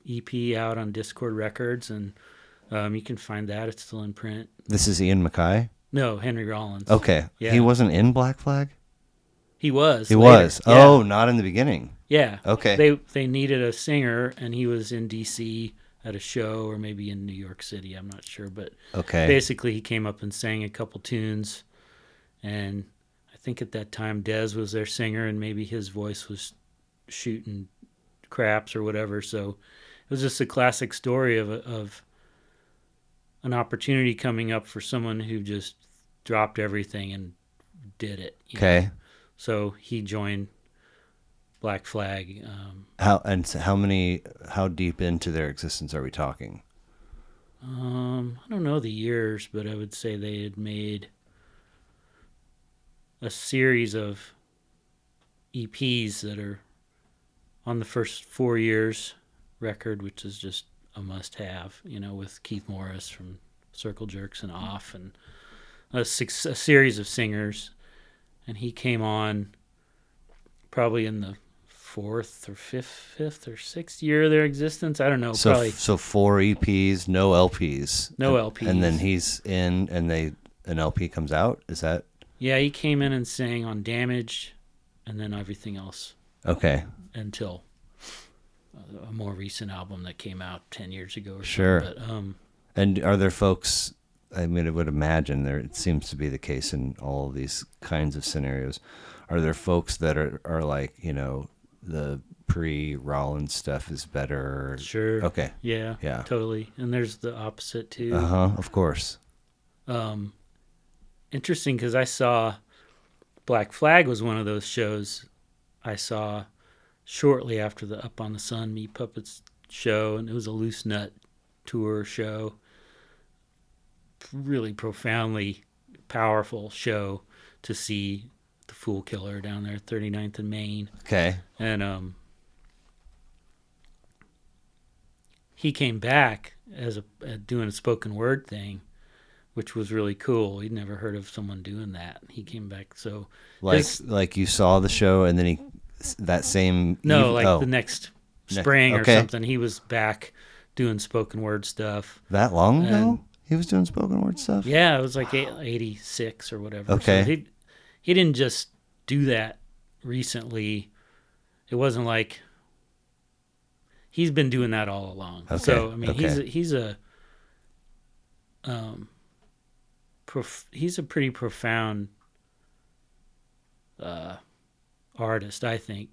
EP out on Discord Records, and you can find that. It's still in print. This is Ian MacKay? No, Henry Rollins. Okay. Yeah. He wasn't in Black Flag? He was. He later. Was. Yeah. Oh, not in the beginning. Yeah. Okay. They needed a singer, and he was in D.C. at a show, or maybe in New York City. I'm not sure, but basically he came up and sang a couple tunes, and I think at that time Dez was their singer, and maybe his voice was shooting craps or whatever. So it was just a classic story of an opportunity coming up for someone who just dropped everything and did it. Okay. Know? So he joined Black Flag. How deep into their existence are we talking? I don't know the years, but I would say they had made a series of EPs that are on the first 4 years record, which is just a must-have, you know, with Keith Morris from Circle Jerks and Off, and a series of singers. And he came on probably in the fifth or sixth year of their existence. I don't know. So, probably. So 4 EPs, no LPs. No LPs. And then he's in, and an LP comes out? Is that? Yeah, he came in and sang on Damaged, and then everything else. Okay. Until a more recent album that came out 10 years ago or sure. So. But, and are there folks, I mean, I would imagine it seems to be the case in all of these kinds of scenarios. Are there folks that are like, you know, the pre-Rollins stuff is better? Sure. Okay. Yeah. Totally. And there's the opposite too. Of course. Interesting, because I saw Black Flag was one of those shows I saw shortly after the Up on the Sun Meat Puppets show, and it was a Loose Nut tour show. Really profoundly powerful show to see the Fool Killer down there, 39th and Main. Okay. And he came back as doing a spoken word thing, which was really cool. He'd never heard of someone doing that. He came back, so like you saw the show, and then the next spring or something, he was back doing spoken word stuff. That long ago? He was doing spoken word stuff? Yeah, it was like 86 or whatever. Okay. So he didn't just do that recently. It wasn't like he's been doing that all along. Okay. So I mean, Okay. he's a pretty profound artist, I think,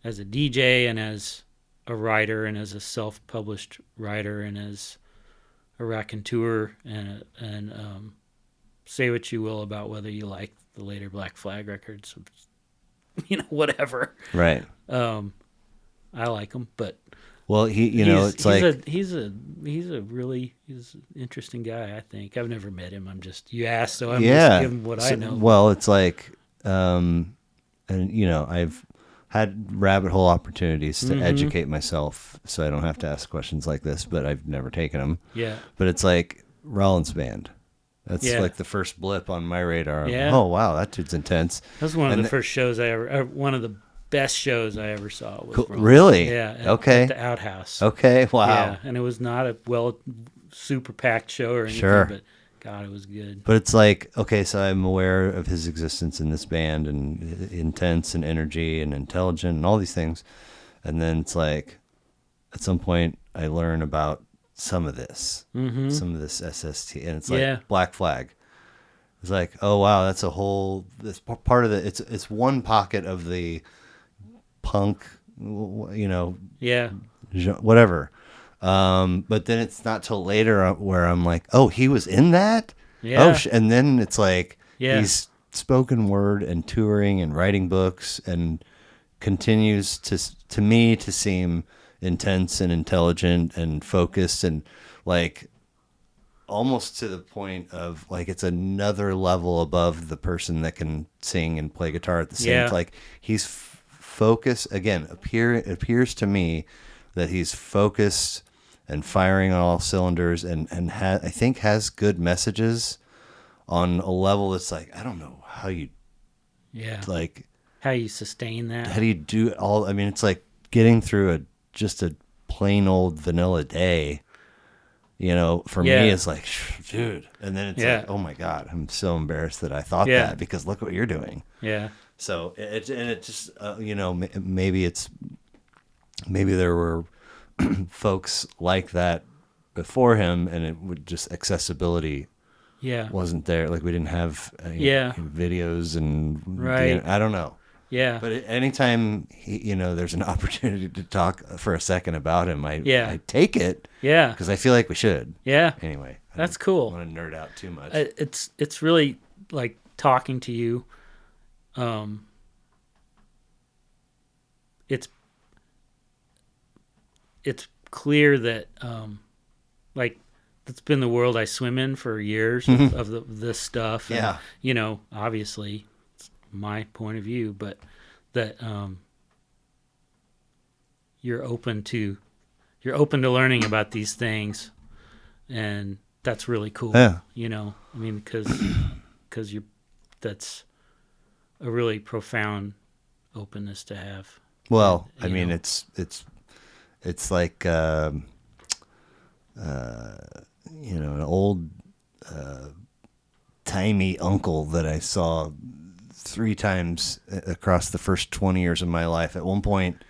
as a DJ and as a writer and as a self-published writer and as a raconteur and say what you will about whether you like the later Black Flag records, whatever. Right. I like them, but well, it's like he's an interesting guy. I think I've never met him. You asked, so I'm just giving what I know. Well, it's like, and I've had rabbit hole opportunities to educate myself, so I don't have to ask questions like this. But I've never taken them. Yeah. But it's like Rollins Band. That's like the first blip on my radar. Yeah. Oh wow, that dude's intense. That was one of the first shows one of the best shows I ever saw. Was cool. Rollins. Really? Yeah. Okay. At the Outhouse. Okay. Wow. Yeah, and it was not a super packed show or anything, Sure. but God, it was good. But it's like, okay, so I'm aware of his existence in this band and intense and energy and intelligent and all these things. And then it's like, at some point, I learn about some of this SST, and it's like Black Flag. It's like, oh wow, that's this part of it's one pocket of the punk, whatever. But then it's not till later where I'm like, oh, he was in that? Yeah. And then it's like he's spoken word and touring and writing books and continues to me to seem intense and intelligent and focused and like almost to the point of like it's another level above the person that can sing and play guitar at the same time. Like he's focused again. It appears to me that he's focused and firing on all cylinders and I think has good messages on a level that's like, I don't know how you like how you sustain that. How do you do it all? I mean, it's like getting through just a plain old vanilla day, for me it's like, dude. And then it's like, oh my God, I'm so embarrassed that I thought that because look what you're doing. Yeah. So it just, maybe there were folks like that before him, and it would just accessibility wasn't there. Like we didn't have videos and I don't know. Yeah. But anytime there's an opportunity to talk for a second about him, I take it. Yeah. Because I feel like we should. Yeah. Anyway, that's cool. I don't want to nerd out too much. It's really like talking to you. It's clear that like that's been the world I swim in for years of this stuff. And, obviously it's my point of view, but that you're open to learning about these things, and that's really cool. Yeah. I mean, because that's a really profound openness to have. Well, I mean, it's like an old timey uncle that I saw 3 times across the first 20 years of my life. At one point,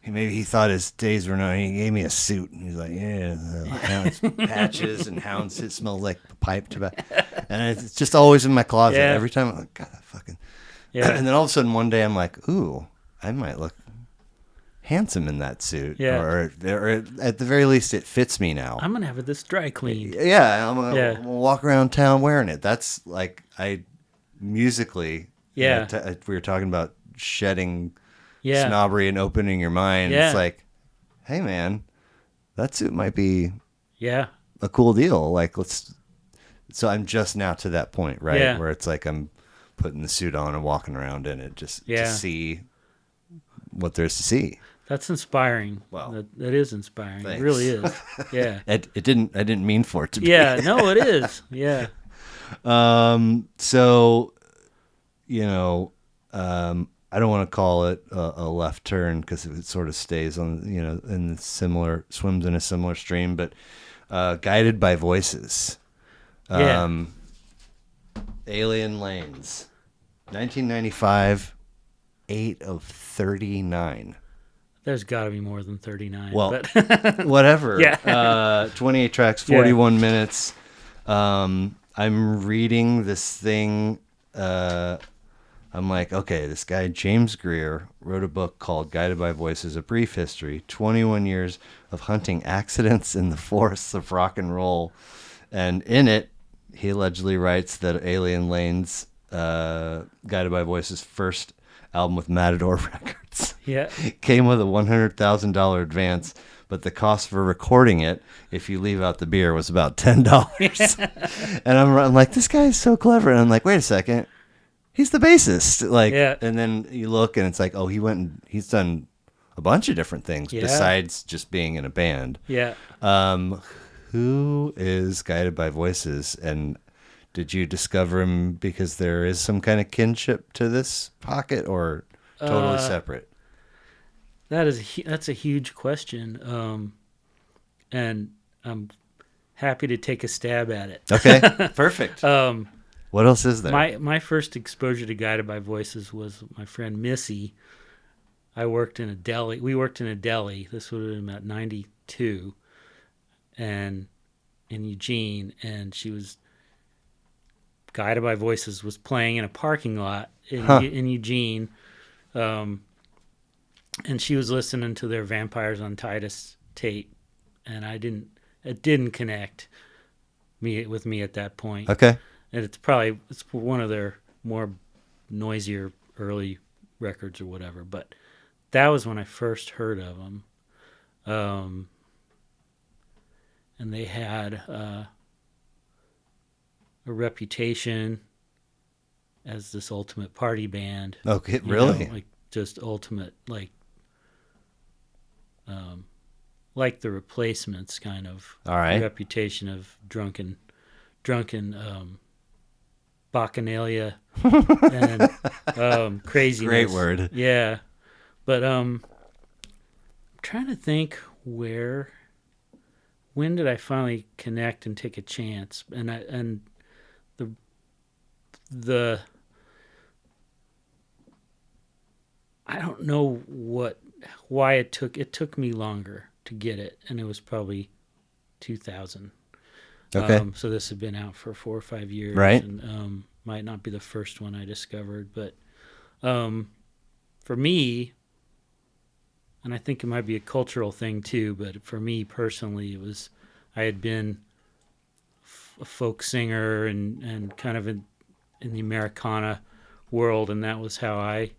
maybe he thought his days were numbered. He gave me a suit, and he's like, it's patches and hounds. It smells like pipe tobacco, and it's just always in my closet. Yeah. Every time I'm like, God, fucking. Yeah. And then all of a sudden, one day, I'm like, ooh, I might look handsome in that suit. Yeah. Or at the very least, it fits me now. I'm gonna have this dry cleaned. Yeah, I'm gonna walk around town wearing it. That's like musically. Yeah. We were talking about shedding snobbery and opening your mind. Yeah. It's like, hey man, that suit might be a cool deal. Like so I'm just now to that point, right? Yeah. Where it's like I'm putting the suit on and walking around in it just to see what there's to see. That's inspiring. Well, that is inspiring. Thanks. It really is. Yeah. I didn't mean for it to be. Yeah, no, it is. Yeah. So, I don't want to call it a left turn because it sort of stays on, in swims in a similar stream, but Guided by Voices. Yeah. Alien Lanes. 1995, 8 of 39. There's got to be more than 39. Well, but whatever. Yeah. 28 tracks, 41 minutes. I'm reading this thing. I'm like, okay, this guy, James Greer, wrote a book called Guided by Voices, A Brief History, 21 Years of Hunting Accidents in the Forests of Rock and Roll. And in it, he allegedly writes that Alien Lanes, Guided by Voices' first album with Matador Records, came with a $100,000 advance, but the cost for recording it, if you leave out the beer, was about $10. And I'm like, this guy is so clever. And I'm like, wait a second. He's the bassist. And then you look and it's like, oh, he's done a bunch of different things besides just being in a band. Yeah. Who is Guided by Voices, and did you discover him because there is some kind of kinship to this pocket, or totally separate? That's a huge question, and I'm happy to take a stab at it. Okay, perfect. What else is there? My first exposure to Guided by Voices was my friend Missy. We worked in a deli. This would have been about 92, and in Eugene, and Guided by Voices was playing in a parking lot in Eugene, and she was listening to their Vampires on Titus tape, and it didn't connect with me at that point. Okay. And it's one of their more noisier early records or whatever, but that was when I first heard of them. And they had a reputation as this ultimate party band. Okay, really? Like just ultimate, like the Replacements kind of. All right. Reputation of drunken bacchanalia and craziness. Great word. Yeah. But I'm trying to think when did I finally connect and take a chance? And I don't know why it took me longer to get it, and it was probably 2000. Okay. So this had been out for 4 or 5 years, right? And might not be the first one I discovered, but for me, and I think it might be a cultural thing too, but for me personally, I had been a folk singer and kind of in the Americana world, and that was how I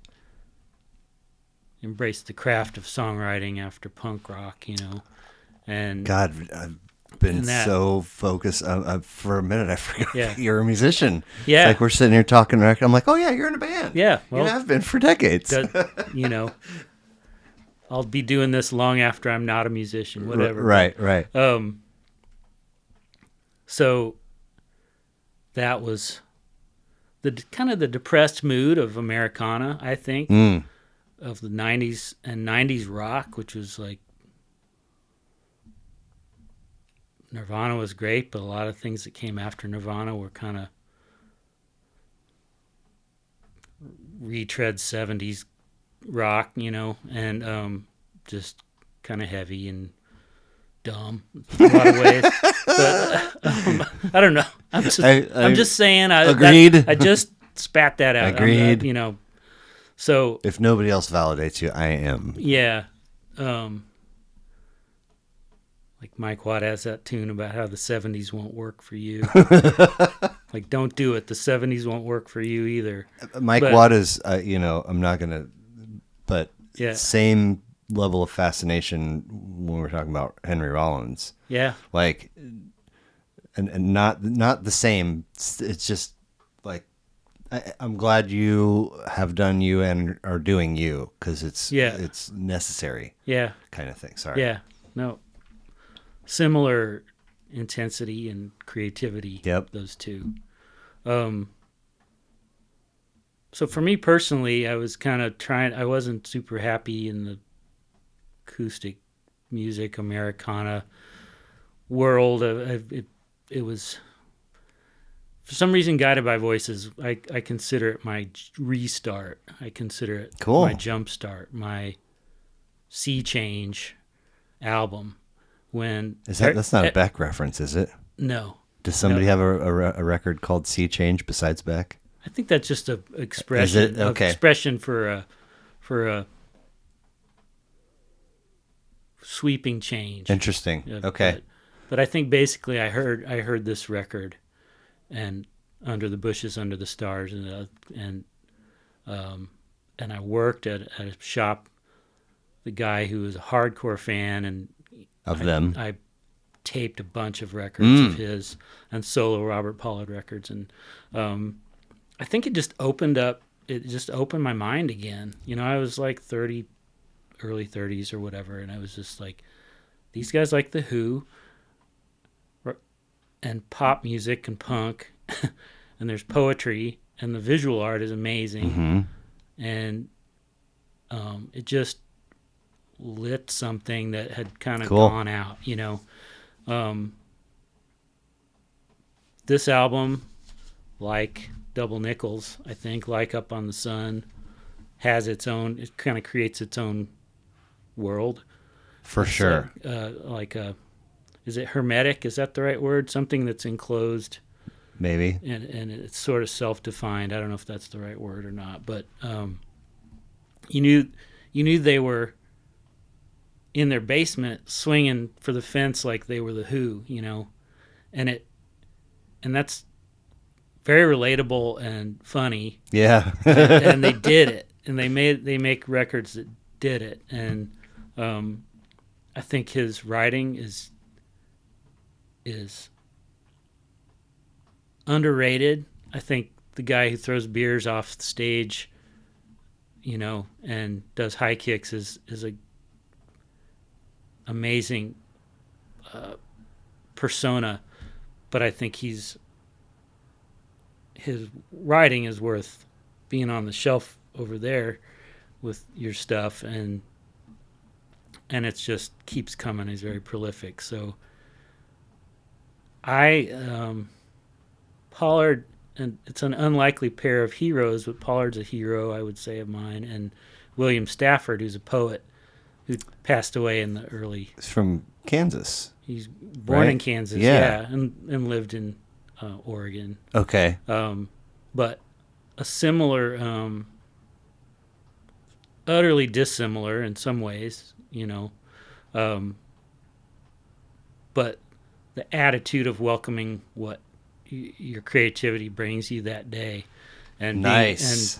embraced the craft of songwriting after punk rock, and God, I've been so focused. For a minute, I forgot you're a musician. Yeah. It's like we're sitting here talking record. I'm like, oh yeah, you're in a band. Yeah. Well, you have been for decades. I'll be doing this long after I'm not a musician, whatever. Right. So that was the kind of the depressed mood of Americana, I think, of the 90s and 90s rock, which was like Nirvana was great, but a lot of things that came after Nirvana were kind of retread 70s rock, and just kind of heavy and dumb in a lot of ways. But I don't know. I'm just saying. Agreed. I just spat that out. Agreed. So if nobody else validates you, I am. Yeah. Like Mike Watt has that tune about how the 70s won't work for you. Like, don't do it. The 70s won't work for you either. Mike Watt is, I'm not going to, but same level of fascination when we're talking about Henry Rollins. Yeah. Like, and not the same. It's just like, I'm glad you have done you and are doing you, because it's necessary. Yeah. Kind of thing. Sorry. Yeah. No. Similar intensity and creativity. Yep. Those two. So for me personally, I was kind of I wasn't super happy in the acoustic music Americana world. It was, for some reason, Guided by Voices. I consider it my restart. I consider it cool. My jump start, my sea change album. When that's not a Beck reference, is it? No. Does somebody have a record called Sea Change besides Beck? I think that's just a expression. Is it? Okay. Expression for a sweeping change. Interesting. Okay. But I think basically I heard this record, and Under the Bushes, Under the Stars, and I worked at a shop. The guy who was a hardcore fan and them. I taped a bunch of records of his and solo Robert Pollard records, and I think it just opened my mind again. I was like 30, early 30s or whatever, and I was just like, these guys like The Who and pop music and punk and there's poetry and the visual art is amazing. And it just lit something that had kind of gone out, this album, like Double Nickels, I think, like Up on the Sun, has its own, it kind of creates its own world. For sure. Is it hermetic? Is that the right word? Something that's enclosed. Maybe. And it's sort of self-defined. I don't know if that's the right word or not, but you knew they were in their basement swinging for the fence like they were The Who, and that's very relatable and funny. Yeah. and they did it, and they make records that did it, and I think his writing is underrated. I think the guy who throws beers off the stage, and does high kicks is a amazing persona, but I think his writing is worth being on the shelf over there with your stuff, and it just keeps coming. He's very prolific. So Pollard, and it's an unlikely pair of heroes, but Pollard's a hero, I would say, of mine, and William Stafford, who's a poet who passed away in the early... He's from Kansas. He's born in Kansas, yeah, and lived in Oregon. Okay. But a similar, utterly dissimilar in some ways, but the attitude of welcoming what your creativity brings you that day, and and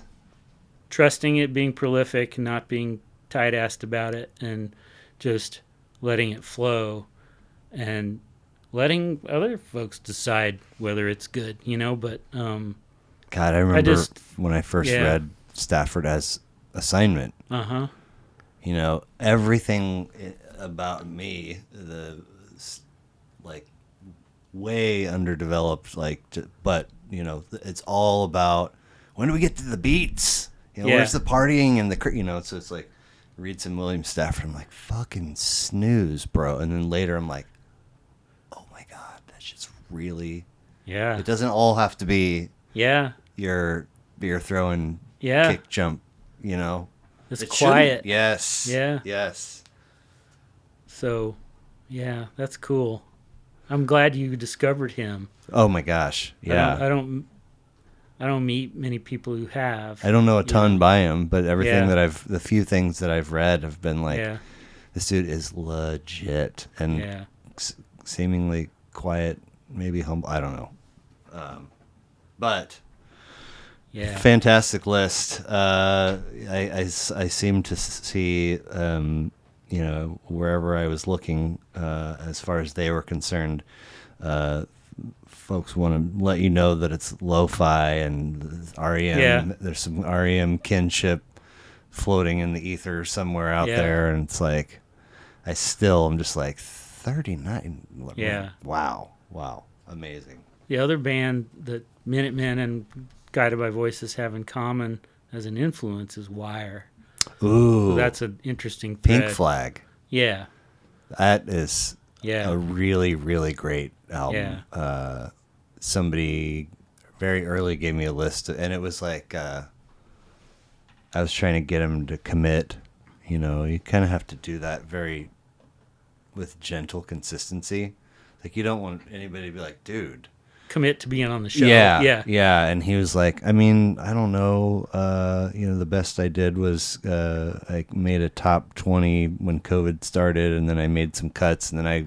trusting it, being prolific, not being tight-assed about it, and just letting it flow, and letting other folks decide whether it's good, but God, I remember when I first read Stafford as assignment. Everything about me, way underdeveloped, but it's all about, when do we get to the beats? Where's the partying and the so it's like, read some William Stafford, I'm like, fucking snooze, bro. And then later I'm like, oh my God, that's just really, it doesn't all have to be your beer throwing kick jump, it's quiet. Yes. Yeah. Yes. So that's cool. I'm glad you discovered him. Oh my gosh. Yeah. I don't meet many people who have. I don't know a ton by him, but everything the few things that I've read have been like, this dude is legit and seemingly quiet, maybe humble. I don't know. But fantastic list. I seem to see, wherever I was looking, as far as they were concerned, folks want to let you know that it's lo-fi and REM. Yeah. There's some REM kinship floating in the ether somewhere out there, and it's like, I'm just like 39. Yeah. Wow. Amazing. The other band, the Minutemen and Guided by Voices have in common as an influence is Wire. Ooh. So that's an interesting thread. Pink Flag. Yeah. That is Yeah. a really, really great album. Yeah. Somebody very early gave me a list, and it was like I was trying to get him to commit. You know, you kind of have to do that with gentle consistency. Like, you don't want anybody to be like, dude, commit to being on the show. Yeah. And he was like, I mean, I don't know. The best I did was I made a top 20 when COVID started, and then I made some cuts, and then I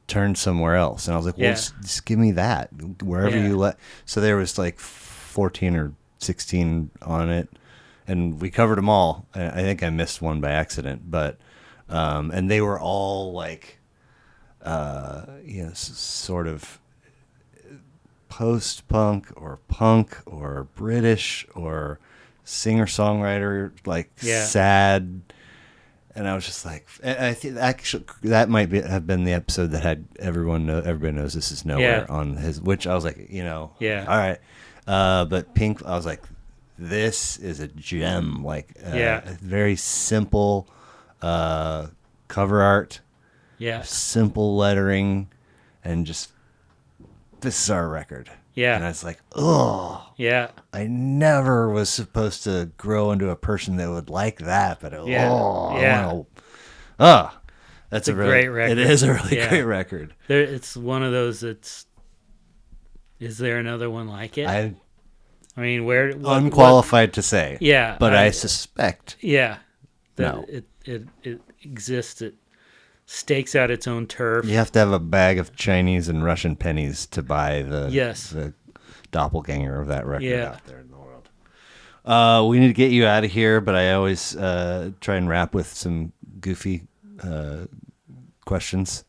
turned somewhere else. And I was like, well, just give me that wherever you let. So there was like 14 or 16 on it, and we covered them all. I think I missed one by accident, but and they were all like, sort of post-punk or punk or British or singer-songwriter, like sad. And I was just like, I think actually that might have been the episode that had everybody knows this is nowhere on his, which I was like, all right. But Pink, I was like, this is a gem, like very simple cover art, simple lettering, and just, this is our record. Yeah. And I was like, oh. Yeah. I never was supposed to grow into a person that would like that, but that's a great record. It is a really great record. It's one of those that's, is there another one like it? I mean, unqualified to say. Yeah. But I suspect. Yeah. No. It exists. It stakes out its own turf. You have to have a bag of Chinese and Russian pennies to buy the doppelganger of that record out there in the world. We need to get you out of here, but I always try and wrap with some goofy questions.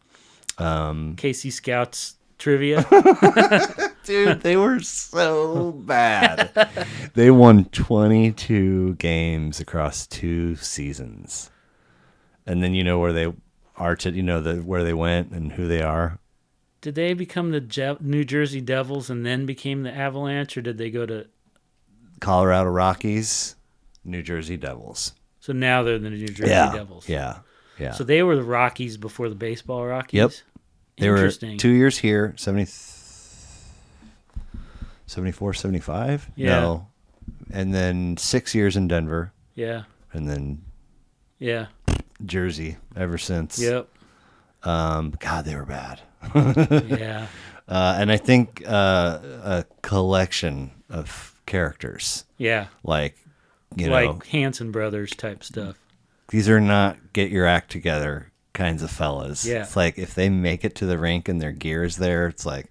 KC Scouts trivia. Dude, they were so bad. They won 22 games across 2 seasons. And then you know where they are, where they went and who they are. Did they become the New Jersey Devils and then became the Avalanche, or did they go to Colorado Rockies, New Jersey Devils? So now they're the New Jersey Devils. Yeah. So they were the Rockies before the baseball Rockies? Yep. They were 2 years here, 74, 75? Yeah. No. And then 6 years in Denver. Yeah. And then Jersey ever since. Yep. God, they were bad. Yeah. And I think a collection of characters. Yeah. Like Hanson Brothers type stuff. These are not get your act together kinds of fellas. Yeah. It's like if they make it to the rink and their gear is there, it's like,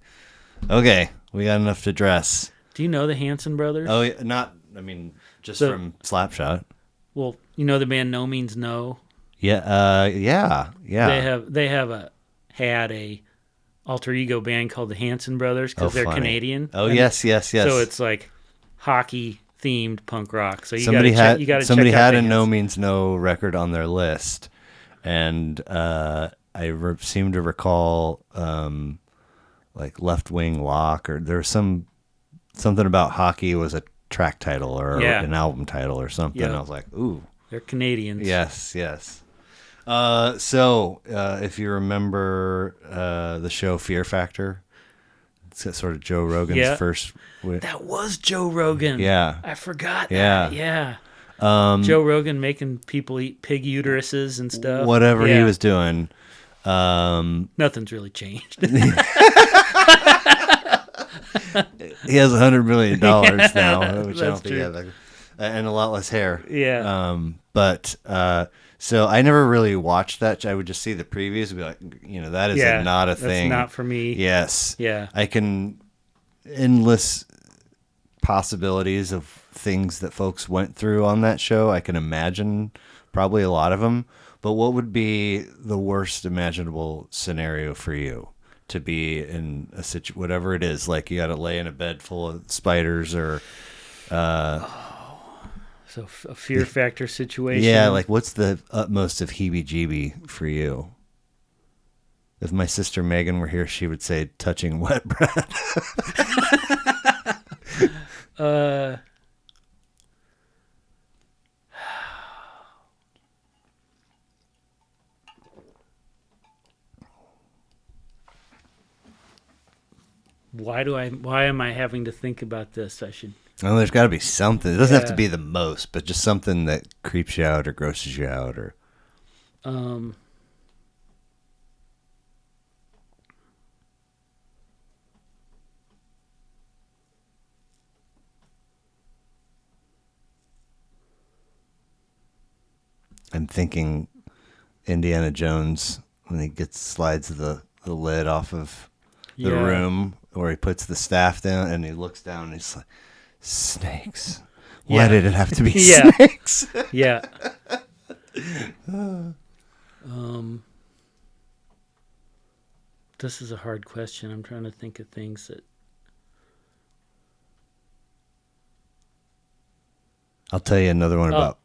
okay, we got enough to dress. Do you know the Hanson Brothers? Oh, yeah, from Slapshot. Well, you know the band No Means No? Yeah, They had a alter ego band called the Hanson Brothers because they're funny. Canadian. Oh, yes. So it's like hockey themed punk rock. So somebody had a bands. No Means No record on their list, and seem to recall like Left Wing Lock, or there was something about hockey was a track title or an album title or something. Yep. I was like, ooh, they're Canadians. Yes. So if you remember the show Fear Factor, it's sort of Joe Rogan's first. That was Joe Rogan. Yeah. I forgot that. Yeah. Joe Rogan making people eat pig uteruses and stuff. Whatever he was doing. Nothing's really changed. He has $100 million now, which that's I don't think and a lot less hair. Yeah. So I never really watched that. I would just see the previews and be like, that is not a thing. That's not for me. Yes. Yeah. I can endless possibilities of things that folks went through on that show. I can imagine probably a lot of them. But what would be the worst imaginable scenario for you to be in a whatever it is? Like you got to lay in a bed full of spiders or... So a fear factor situation. Yeah, like what's the utmost of heebie-jeebie for you? If my sister Megan were here, she would say touching wet bread. Uh, why am I having to think about this? I should. Well, there's got to be something. It doesn't have to be the most, but just something that creeps you out or grosses you out, or. I'm thinking Indiana Jones when he slides the lid off of the room, or he puts the staff down and he looks down and he's like, snakes. Why did it have to be snakes? Yeah. This is a hard question. I'm trying to think of things that. I'll tell you another one about.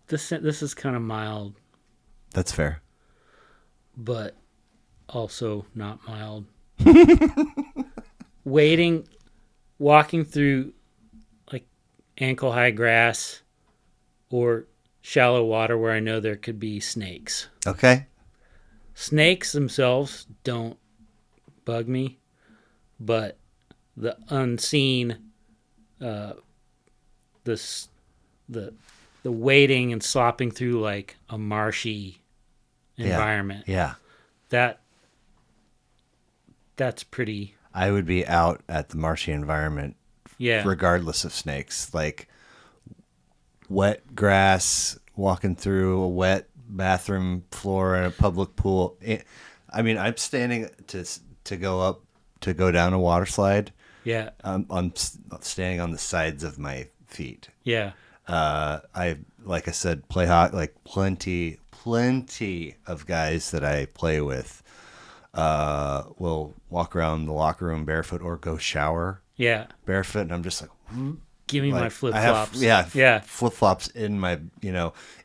This is kind of mild. That's fair. But also not mild. Walking through like ankle high grass or shallow water where I know there could be snakes. Okay. Snakes themselves don't bug me, but the unseen, the wading and slopping through like a marshy environment. Yeah. That's pretty. I would be out at the marshy environment regardless of snakes. Like wet grass, walking through a wet bathroom floor in a public pool. I'm standing to go down a water slide. Yeah. I'm standing on the sides of my feet. Yeah. Like I said, play hot, like plenty of guys that I play with, will walk around the locker room barefoot or go shower. Yeah. Barefoot. And I'm just like, give me my flip flops. Flip flops in my,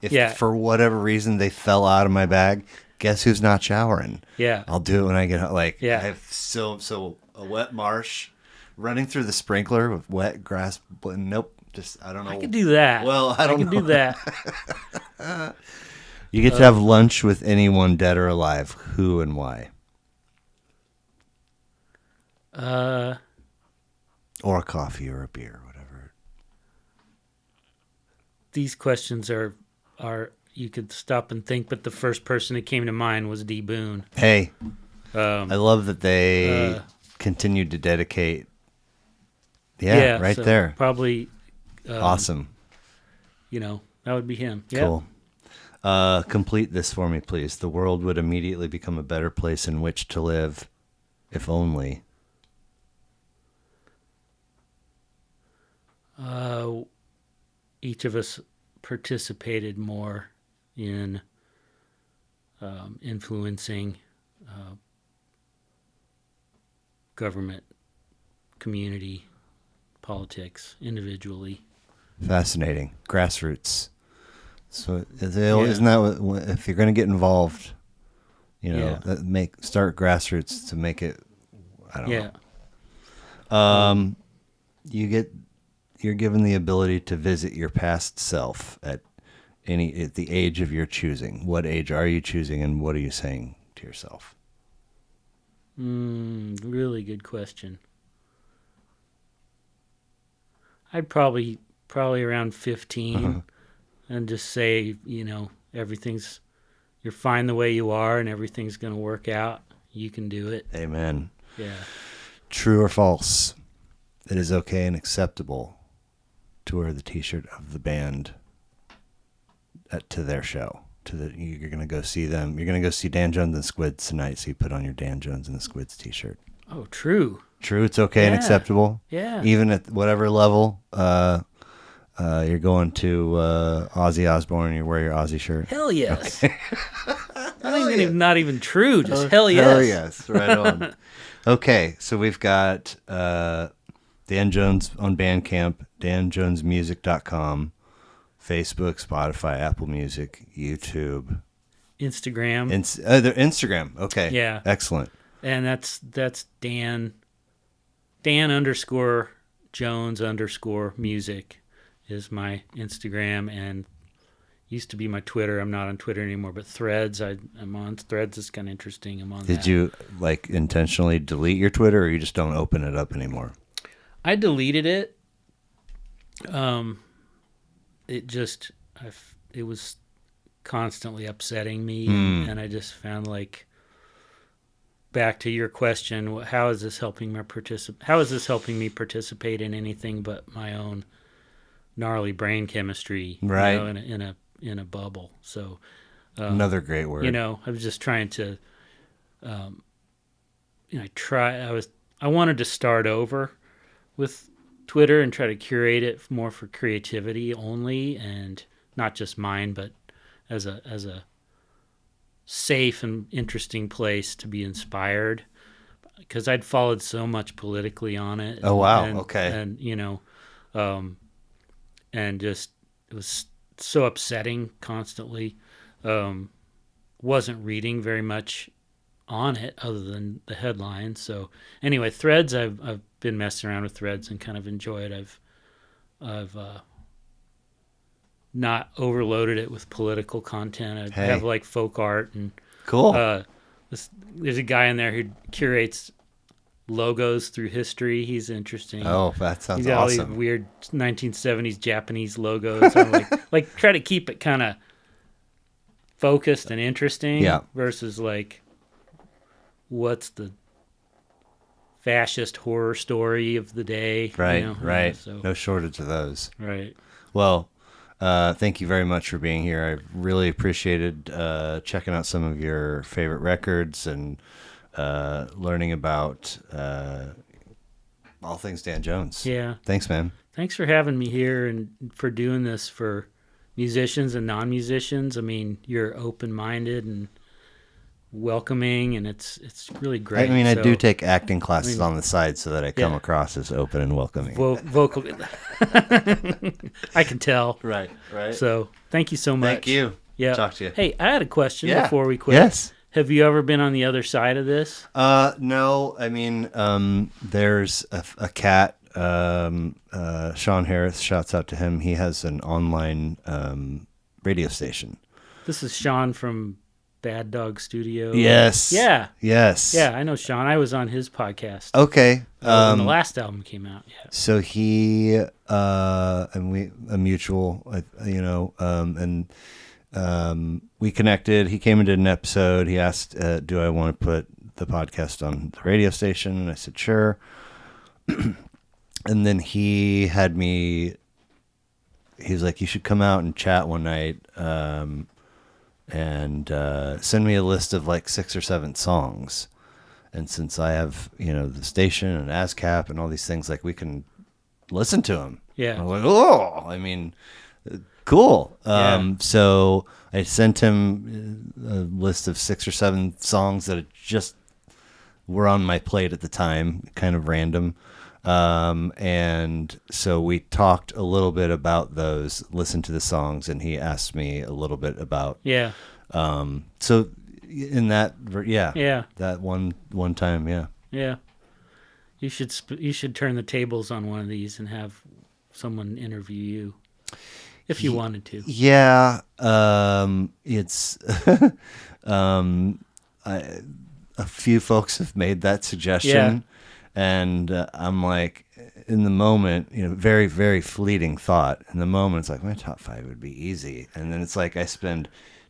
if for whatever reason they fell out of my bag, guess who's not showering? Yeah. I'll do it when I get home. Like, yeah. I have so a wet marsh running through the sprinkler with wet grass. Nope. Just, I don't know. I could do that. Well, I can do that. You get to have lunch with anyone dead or alive. Who and why? Or a coffee or a beer, whatever. These questions are you could stop and think, but the first person that came to mind was D. Boone. Hey, I love that they continued to dedicate. Yeah, right there. Probably. Awesome. That would be him. Cool. Complete this for me, please. The world would immediately become a better place in which to live, if only. Each of us participated more in influencing government, community, politics individually. Fascinating. Grassroots. So isn't that what, if you're going to get involved, start grassroots to make it, I don't know. You're given the ability to visit your past self at the age of your choosing. What age are you choosing, and what are you saying to yourself? Really good question. I'd probably around 15 and just say, you're fine the way you are and everything's going to work out. You can do it. Amen. Yeah. True or false? It is okay and acceptable to wear the T-shirt of the band to their show. You're going to go see them. You're going to go see Dan Jones and the Squids tonight, so you put on your Dan Jones and the Squids T-shirt. Oh, true. True, it's okay and acceptable. Yeah. Even at whatever level, you're going to Ozzy Osbourne and you wear your Ozzy shirt. Hell yes. Okay. Not even true, just hell yes. Hell yes, right on. Okay, so we've got Dan Jones on Bandcamp, danjonesmusic.com, Facebook, Spotify, Apple Music, YouTube. Instagram. Instagram, okay. Yeah. Excellent. And that's Dan Dan_Jones_music is my Instagram, and used to be my Twitter. I'm not on Twitter anymore, but Threads, I'm on. Threads is kind of interesting. I'm on. Did you like intentionally delete your Twitter, or you just don't open it up anymore? I deleted it. It was constantly upsetting me, and I just found, like, back to your question, how is this helping me participate in anything but my own gnarly brain chemistry, right? In a bubble. So another great word. I was just trying to I wanted to start over with Twitter and try to curate it more for creativity only, and not just mine, but as a safe and interesting place to be inspired, because I'd followed so much politically on it. Oh, wow. Okay. And and just, it was so upsetting constantly. Wasn't reading very much on it other than the headlines. So anyway, Threads, I've been messing around with Threads and kind of enjoy it. I've not overloaded it with political content. I have like folk art and cool. There's a guy in there who curates logos through history. He's interesting. Oh, that sounds awesome. He's got all these weird 1970s Japanese logos. I'm like try to keep it kind of focused and interesting. Yeah. Versus like, what's the fascist horror story of the day? Right. Right. So, no shortage of those. Right. Well, thank you very much for being here. I really appreciated checking out some of your favorite records and learning about all things Dan Jones. Yeah. Thanks, man. Thanks for having me here and for doing this for musicians and non-musicians. I mean, you're open-minded and welcoming, and it's really great. I mean, I do take acting classes on the side so that I come across as open and welcoming. Vocal. I can tell. Right. So thank you so much. Thank you. Yeah. Talk to you. Hey, I had a question before we quit. Yes. Have you ever been on the other side of this? No. I mean, there's a cat, Sean Harris, shouts out to him. He has an online radio station. This is Sean from Bad Dog Studio. Yes. Yeah. Yes. Yeah, I know Sean. I was on his podcast. Okay. When the last album came out. Yeah. So he and a mutual, and we connected. He came and did an episode. He asked, do I want to put the podcast on the radio station? And I said, sure. And then he was like, you should come out and chat one night and send me a list of like 6 or 7 songs. And since I have, the station and ASCAP and all these things, like, we can listen to them. Yeah. I was like, I mean, cool. So I sent him a list of 6 or 7 songs that just were on my plate at the time, kind of random. And so we talked a little bit about those, listened to the songs, and he asked me a little bit about, so in that, that one time. Yeah. You should turn the tables on one of these and have someone interview you if you wanted to. Yeah. It's, a few folks have made that suggestion. And I'm like, in the moment, very, very fleeting thought. In the moment, it's like, my top 5 would be easy. And then it's like I spend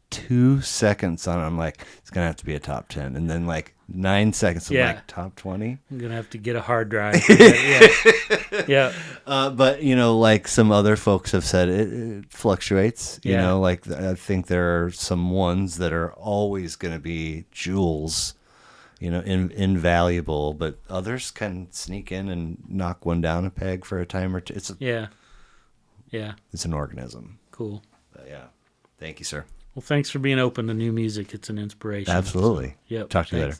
2 seconds on it. I'm like, it's going to have to be a top 10. And then like 9 seconds, I'm like, top 20? I'm going to have to get a hard drive. Yeah. But, like some other folks have said, it fluctuates. Like I think there are some ones that are always going to be jewels. Invaluable, but others can sneak in and knock one down a peg for a time or two. It's an organism. Cool. But yeah. Thank you, sir. Well, thanks for being open to new music. It's an inspiration. Absolutely. Yep. Talk to you later.